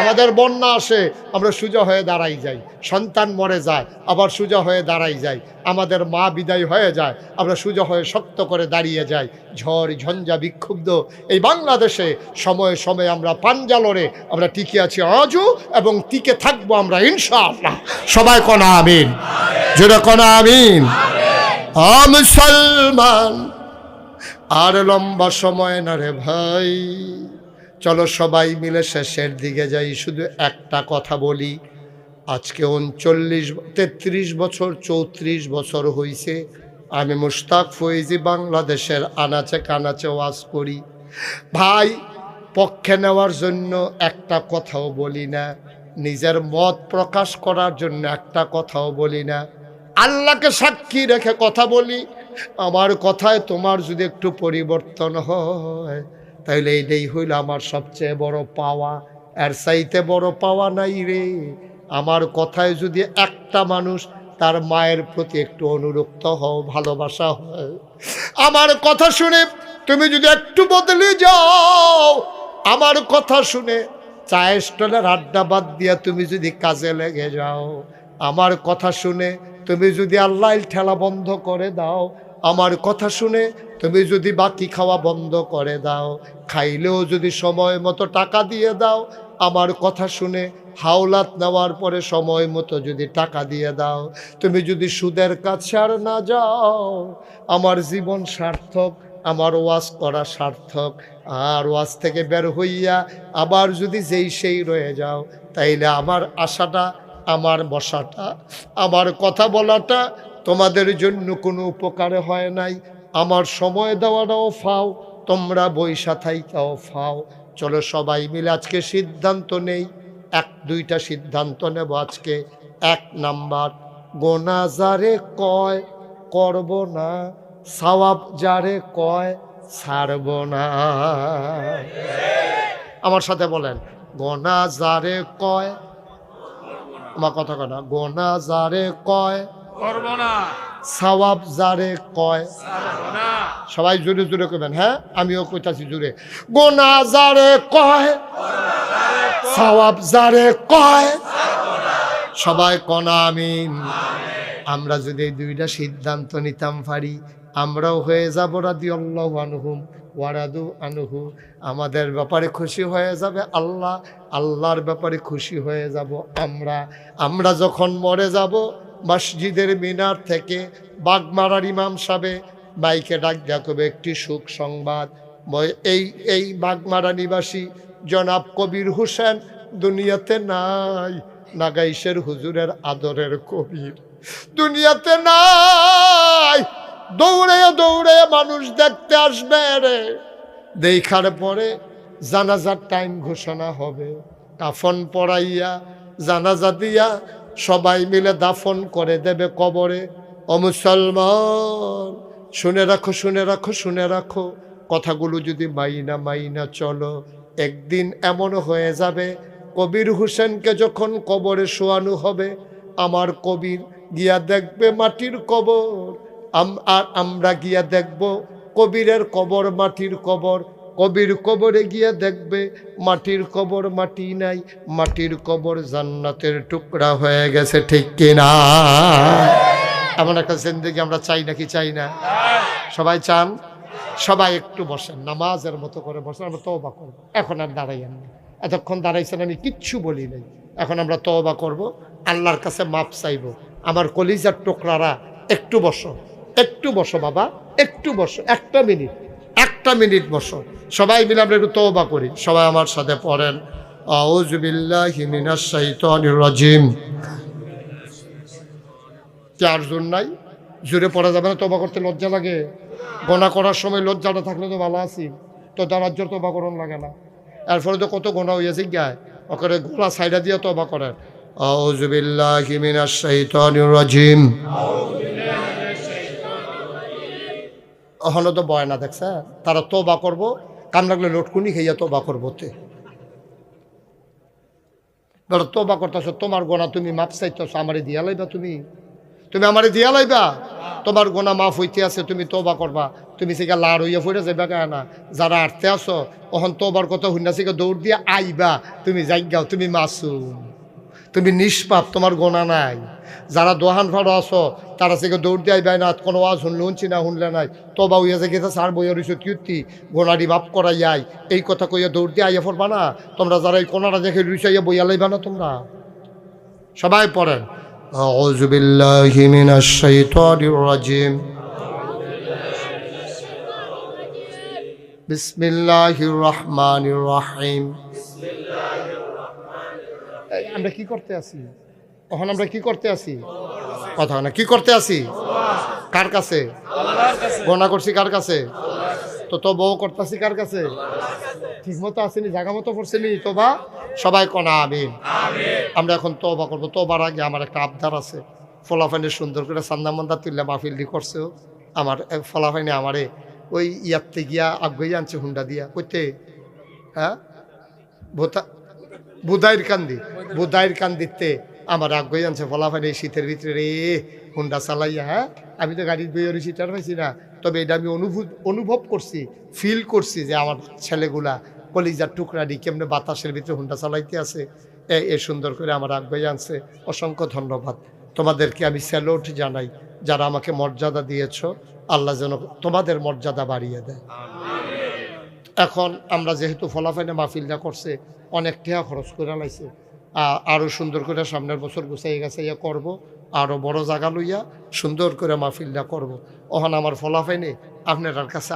Speaker 2: আমাদের বন্যা আসে আমরা সোজা হয়ে দাঁড়াই যাই, সন্তান মরে যায় আবার সোজা হয়ে দাঁড়াই যাই, আমাদের মা বিদায় হয়ে যায় আমরা সোজা হয়ে শক্ত করে দাঁড়িয়ে যাই। ঝড় ঝঞ্ঝা বিক্ষুব্ধ এই বাংলাদেশে সময়ে সময়ে আমরা পাঞ্জা লড়ে আমরা টিকে আছি আজও, এবং টিকে থাকবো আমরা ইনশাআল্লাহ। সবাই কনা আমিন, যেটা কনা আমিন। মুসলমান আর লম্বা সময় না রে ভাই, চলো সবাই মিলে শেষের দিকে যাই। শুধু একটা কথা বলি, আজকে 33 বছর 34 বছর হয়েছে আমি মুশতাক ফয়েজি বাংলাদেশের আনাচে কানাচে ওয়াজ করি। ভাই, পক্ষে নেওয়ার জন্য একটা কথাও বলি না, নিজের মত প্রকাশ করার জন্য একটা কথাও বলি না, আল্লাহকে সাক্ষী রেখে কথা বলি। আমার কথায় তোমার যদি একটু পরিবর্তন হয় তাইলে এইটাই হইল আমার সবচেয়ে বড় পাওয়া। এর চাইতে বড় পাওয়া নাই রে। আমার কথায় যদি একটা মানুষ তার মায়ের প্রতি একটু অনুরক্ত হও, ভালোবাসা হয়, আমার কথা শুনে তুমি যদি একটু বদলে যাও, আমার কথা শুনে চায়ের স্টলের আড্ডা বাদ দিয়া তুমি যদি কাজে লেগে যাও, আমার কথা শুনে তুমি যদি আল্লাহ ঠেলা বন্ধ করে দাও, আমার কথা শুনে তুমি যদি বাকি খাওয়া বন্ধ করে দাও, খাইলেও যদি সময় মতো টাকা দিয়ে দাও, আমার কথা শুনে হাওলাত নেওয়ার পরে সময় মতো যদি টাকা দিয়ে দাও, তুমি যদি সুদের কাছে আর না যাও, আমার জীবন সার্থক, আমার ওয়াজ করা সার্থক। আর ওয়াজ থেকে বের হইয়া আবার যদি যেই সেই রয়ে যাও, তাইলে আমার আশাটা, আমার বসাটা, আমার কথা বলাটা তোমাদের জন্য কোনো উপকারে হয় নাই। আমার সময় দেওয়াটাও ফাও, তোমরা বৈশা থাইকাও ফাও। চলো সবাই মিলে আজকে সিদ্ধান্ত নেই, 1-2টা সিদ্ধান্ত নেব আজকে। 1 নাম্বার, গোনা যারে কয় করব না, সওয়াব যারে কয় ছাড়ব না। আমার সাথে বলেন, গোনা যারে কয়, আমার কথা কথা, গোনা যারে কয়
Speaker 3: করব না,
Speaker 2: সওয়াব যারে কয়।
Speaker 3: না
Speaker 2: সবাই জোরে জোরে কইবেন। হ্যাঁ, আমিও কইতাছি জোরে। গোনা যারে কয় সওয়াব যারে কয়, সবাই কনা আমিন। আমরা যদি এই 2টা সিদ্ধান্ত নিতাম পারি, আমরাও হয়ে যাব রাদিয়াল্লাহু আনহুম ওয়া রাদু আনহু। আমাদের ব্যাপারে খুশি হয়ে যাবে আল্লাহ, আল্লাহর ব্যাপারে খুশি হয়ে যাব আমরা। আমরা যখন মরে যাব, মসজিদের মিনার থেকে বাগমারার ইমাম সাহেব মাইকে ডাক দেখাবে একটি সুখ সংবাদ। এই বাগমারা নিবাসী জনাব কবির হোসেন দুনিয়াতে নাই। নাগাইশের হুজুরের আদরের কবির দুনিয়াতে নাই। দৌড়ে দৌড়ে মানুষ দেখতে আসবে রে। দেখার পরে জানাজার টাইম ঘোষণা হবে, কাফন পরাইয়া জানাজা দিয়া সবাই মিলে দাফন করে দেবে কবরে। ও মুসলমান, শুনে রাখো, শুনে রাখো, শুনে রাখো, কথাগুলো যদি মাইনা চলো, একদিন এমন হয়ে যাবে, কবির হোসেনকে যখন কবরে শোয়ানো হবে, আমার কবির গিয়া দেখবে মাটির কবর, আর আমরা গিয়া দেখব কবিরের কবর মাটির কবর। কবির কবরে গিয়ে দেখবে মাটির কবর মাটি নাই, মাটির কবর জান্নাতের টুকরা হয়ে গেছে, ঠিক কিনা? এমন একটা জিন্দেগি আমরা চাই নাকি চাই না? সবাই চান? সবাই একটু বসেন, নামাজের মতো করে বসেন, আমরা তওবা করবো। এখন আর দাঁড়াইয়েন না, এতক্ষণ দাঁড়াইছেন আমি কিচ্ছু বলি নাই। এখন আমরা তওবা করব, আল্লাহর কাছে মাপ চাইব। আমার কলিজার টুকরারা একটু বসো, একটু বসো বাবা, একটু বসো, একটা মিনিট বসো। সবাই মিলে আমরা একটু তওবা করি। সবাই আমার সাথে পড়েন, আউযু বিল্লাহি মিনাশ শাইতানির রাজিম। চার জন নাই, জোরে পড়া যাবে না, তওবা করতে লজ্জা লাগে। গোনা করার সময় লজ্জাটা থাকলে তো ভালো আছি, তো দারাজ্জর তওবা করন লাগে না। এরপরে তো কত গোনা হইয়াছে গায়ে, ওখানে গোলা সাইডা দিয়ে তওবা করেন। আউযু বিল্লাহি মিনাশ শাইতানির রাজিম। ওখানে তো বয় না, দেখছে তারা তওবা করব, কাম লাগলে লটকুনি খাইয়া তওবা করবো। তওবা করতেছ, তোমার গোনা তুমি মাপ চাইতেছ, আমারে দিয়া লাইবা, তুমি আমারে দিয়া লাইবা। তোমার গোনা মাফ হইতে আছে, তুমি তওবা করবা। তুমি সেগা লাড় হইয়া ফুটে যাইবা কেন না? যারা আটতে আসো ওখান তোবার কথা হুন্না সেগা দৌড় দিয়ে আইবা, তুমি যাইগাও, তুমি মাসুম, তুমি নিষ্পাপ, তোমার গোনা নাই। যারা দোহান ফাড়ো আসো তারা সেগে দৌড় দিয়ে আইবাই না, কোনো আওয়াজ শুনলে শুনছি না, শুনলে নাই, তবা হইয়া যে গেছে সার বইয়া রইছো কীর্তি, গোনারি বাপ করাই আই, এই কথা কইয়া দৌড় দিয়ে আইয়া পড়বা না তোমরা। যারা এই কোনাটা দেখে রুইসাইয়া বইয়া লাইবা না তোমরা। সবাই পড়েন, আউযু বিল্লাহি মিনাশ শাইতানির রাজিম, বিসমিল্লাহির রহমানির রহিম। আমরা কি করতে আছি এখন? আমরা কি করতে আছি? কথা না, কি করতে আছি? কার কাছে? গোনা করছি কার কাছে? তো বউ করতেছি কার কাছে? ঠিক মতো আসেনি, জায়গা মতো পড়ছেনি তোবা? সবাই কনা আমিন। আমরা এখন তওবা করবো। তওবার আগে আমার একটা আবদার আছে। ফলাফাইনে সুন্দর করে সান্দা মান্দা তুললে মাহফিলটি করছে আমার ফলাফাইনে, আমারে ওই ইয়াতে গিয়া আগে আনছে হুন্ডা দিয়া কইতে, হ্যাঁ বুধাইর কান্দিতে আমার আগে আনছে ফলাফাইনে এই শীতের ভিতরে রে হুন্ডা চালাইয়া। হ্যাঁ, আমি তো গাড়ির বইয়ের সিটার পাইছি না, তবে এটা আমি অনুভব করছি, ফিল করছি যে আমার ছেলেগুলা কলিজার টুকরা দি কেমনে বাতাসের ভিতরে হুন্ডা চালাইতে আছে। এ সুন্দর করে আমার আগে আনছে। অসংখ্য ধন্যবাদ তোমাদেরকে, আমি স্যালুট জানাই। যারা আমাকে মর্যাদা দিয়েছ, আল্লাহ যেন তোমাদের মর্যাদা বাড়িয়ে দেয়। এখন আমরা যেহেতু ফলাফাইনে মাহফিলটা করছে, অনেক টাকা খরচ করে লাইছে, আরও সুন্দর করে সামনের বছর গুছাই গাছাইয়া করব, আরও বড় জায়গা লইয়া সুন্দর করে মাহফিলটা করব। ওখান আমার ফলাফাইনে আপনার কাছে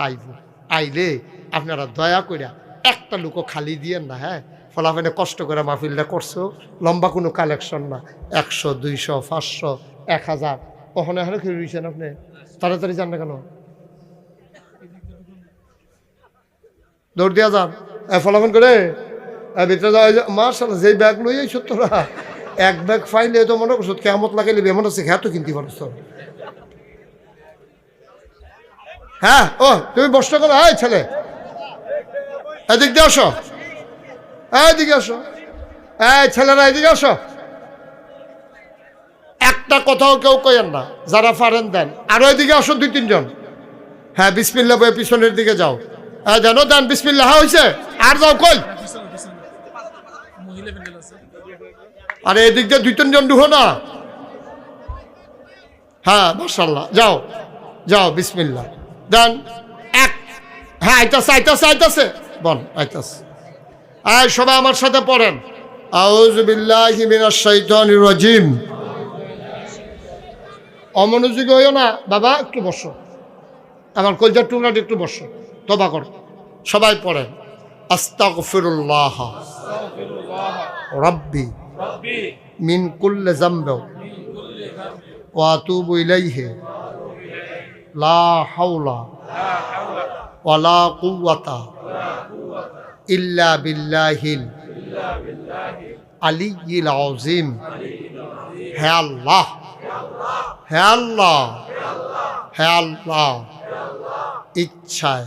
Speaker 2: আইলে আপনারা দয়া করিয়া একটা লোকও খালি দিয়েন না। হ্যাঁ, ফলাফাইনে কষ্ট করে মাহফিলটা করছো, লম্বা কোনো কালেকশন না, 100, 200, 500, 1000 ওখানে এখানে খেয়ে রয়েছেন আপনি। তাড়াতাড়ি যান না কেন? দৌড় দিয়া যান, ফলাফল করে ভিতরে যাওয়া। মাশাআল্লাহ, যেই ব্যাগ লই আইছ তোরা, এক ব্যাগ ফাইলে তো মনে করছো কেমত লাগাইলে বেমন আছে, খেয়া তো কিনতে পারছ। হ্যাঁ, ও তুমি বসতে করো। এই ছেলে, এদিক দিয়ে আসো, এইদিকে আসো, এই ছেলেরা এদিকে আসো। একটা কথাও কেউ কইেন না, যারা পারেন দেন। আরো এদিকে আসো 2-3 জন। হ্যাঁ, বিসমিল্লাহ বলে পিছনের দিকে যাও। হ্যাঁ, জানো দেন বিসমিল্লাহ। হ্যাঁ হয়েছে, আর যাও কই। আরে এদিক দিয়ে 2-3 জন ঢুকো না। হ্যাঁ, মাশাআল্লাহ, যাও যাও, বিসমিল্লাহ দেন। এক, হ্যাঁ আইতাছে বল, আইতাছে। আয় সবাই আমার সাথে পড়েন, আউযু বিল্লাহি মিনাশ শাইতানির রাজিম। অমনোযোগী হইও না বাবা, একটু বসো, আমার কলজার টুকরাটা একটু বসো, তওবা কর। সবাই পড়েন, আস্তাগফিরুল্লাহ রাব্বি মিন কুল্লি যামবি ওয়া আতুবু ইলাইহি লা হাওলা ওয়ালা কুওয়াতা ইল্লা বিল্লাহিল আলিয়্যিল আযীম। হে আল্লাহ, হে আল্লাহ, হে আল্লাহ, ইচ্ছায়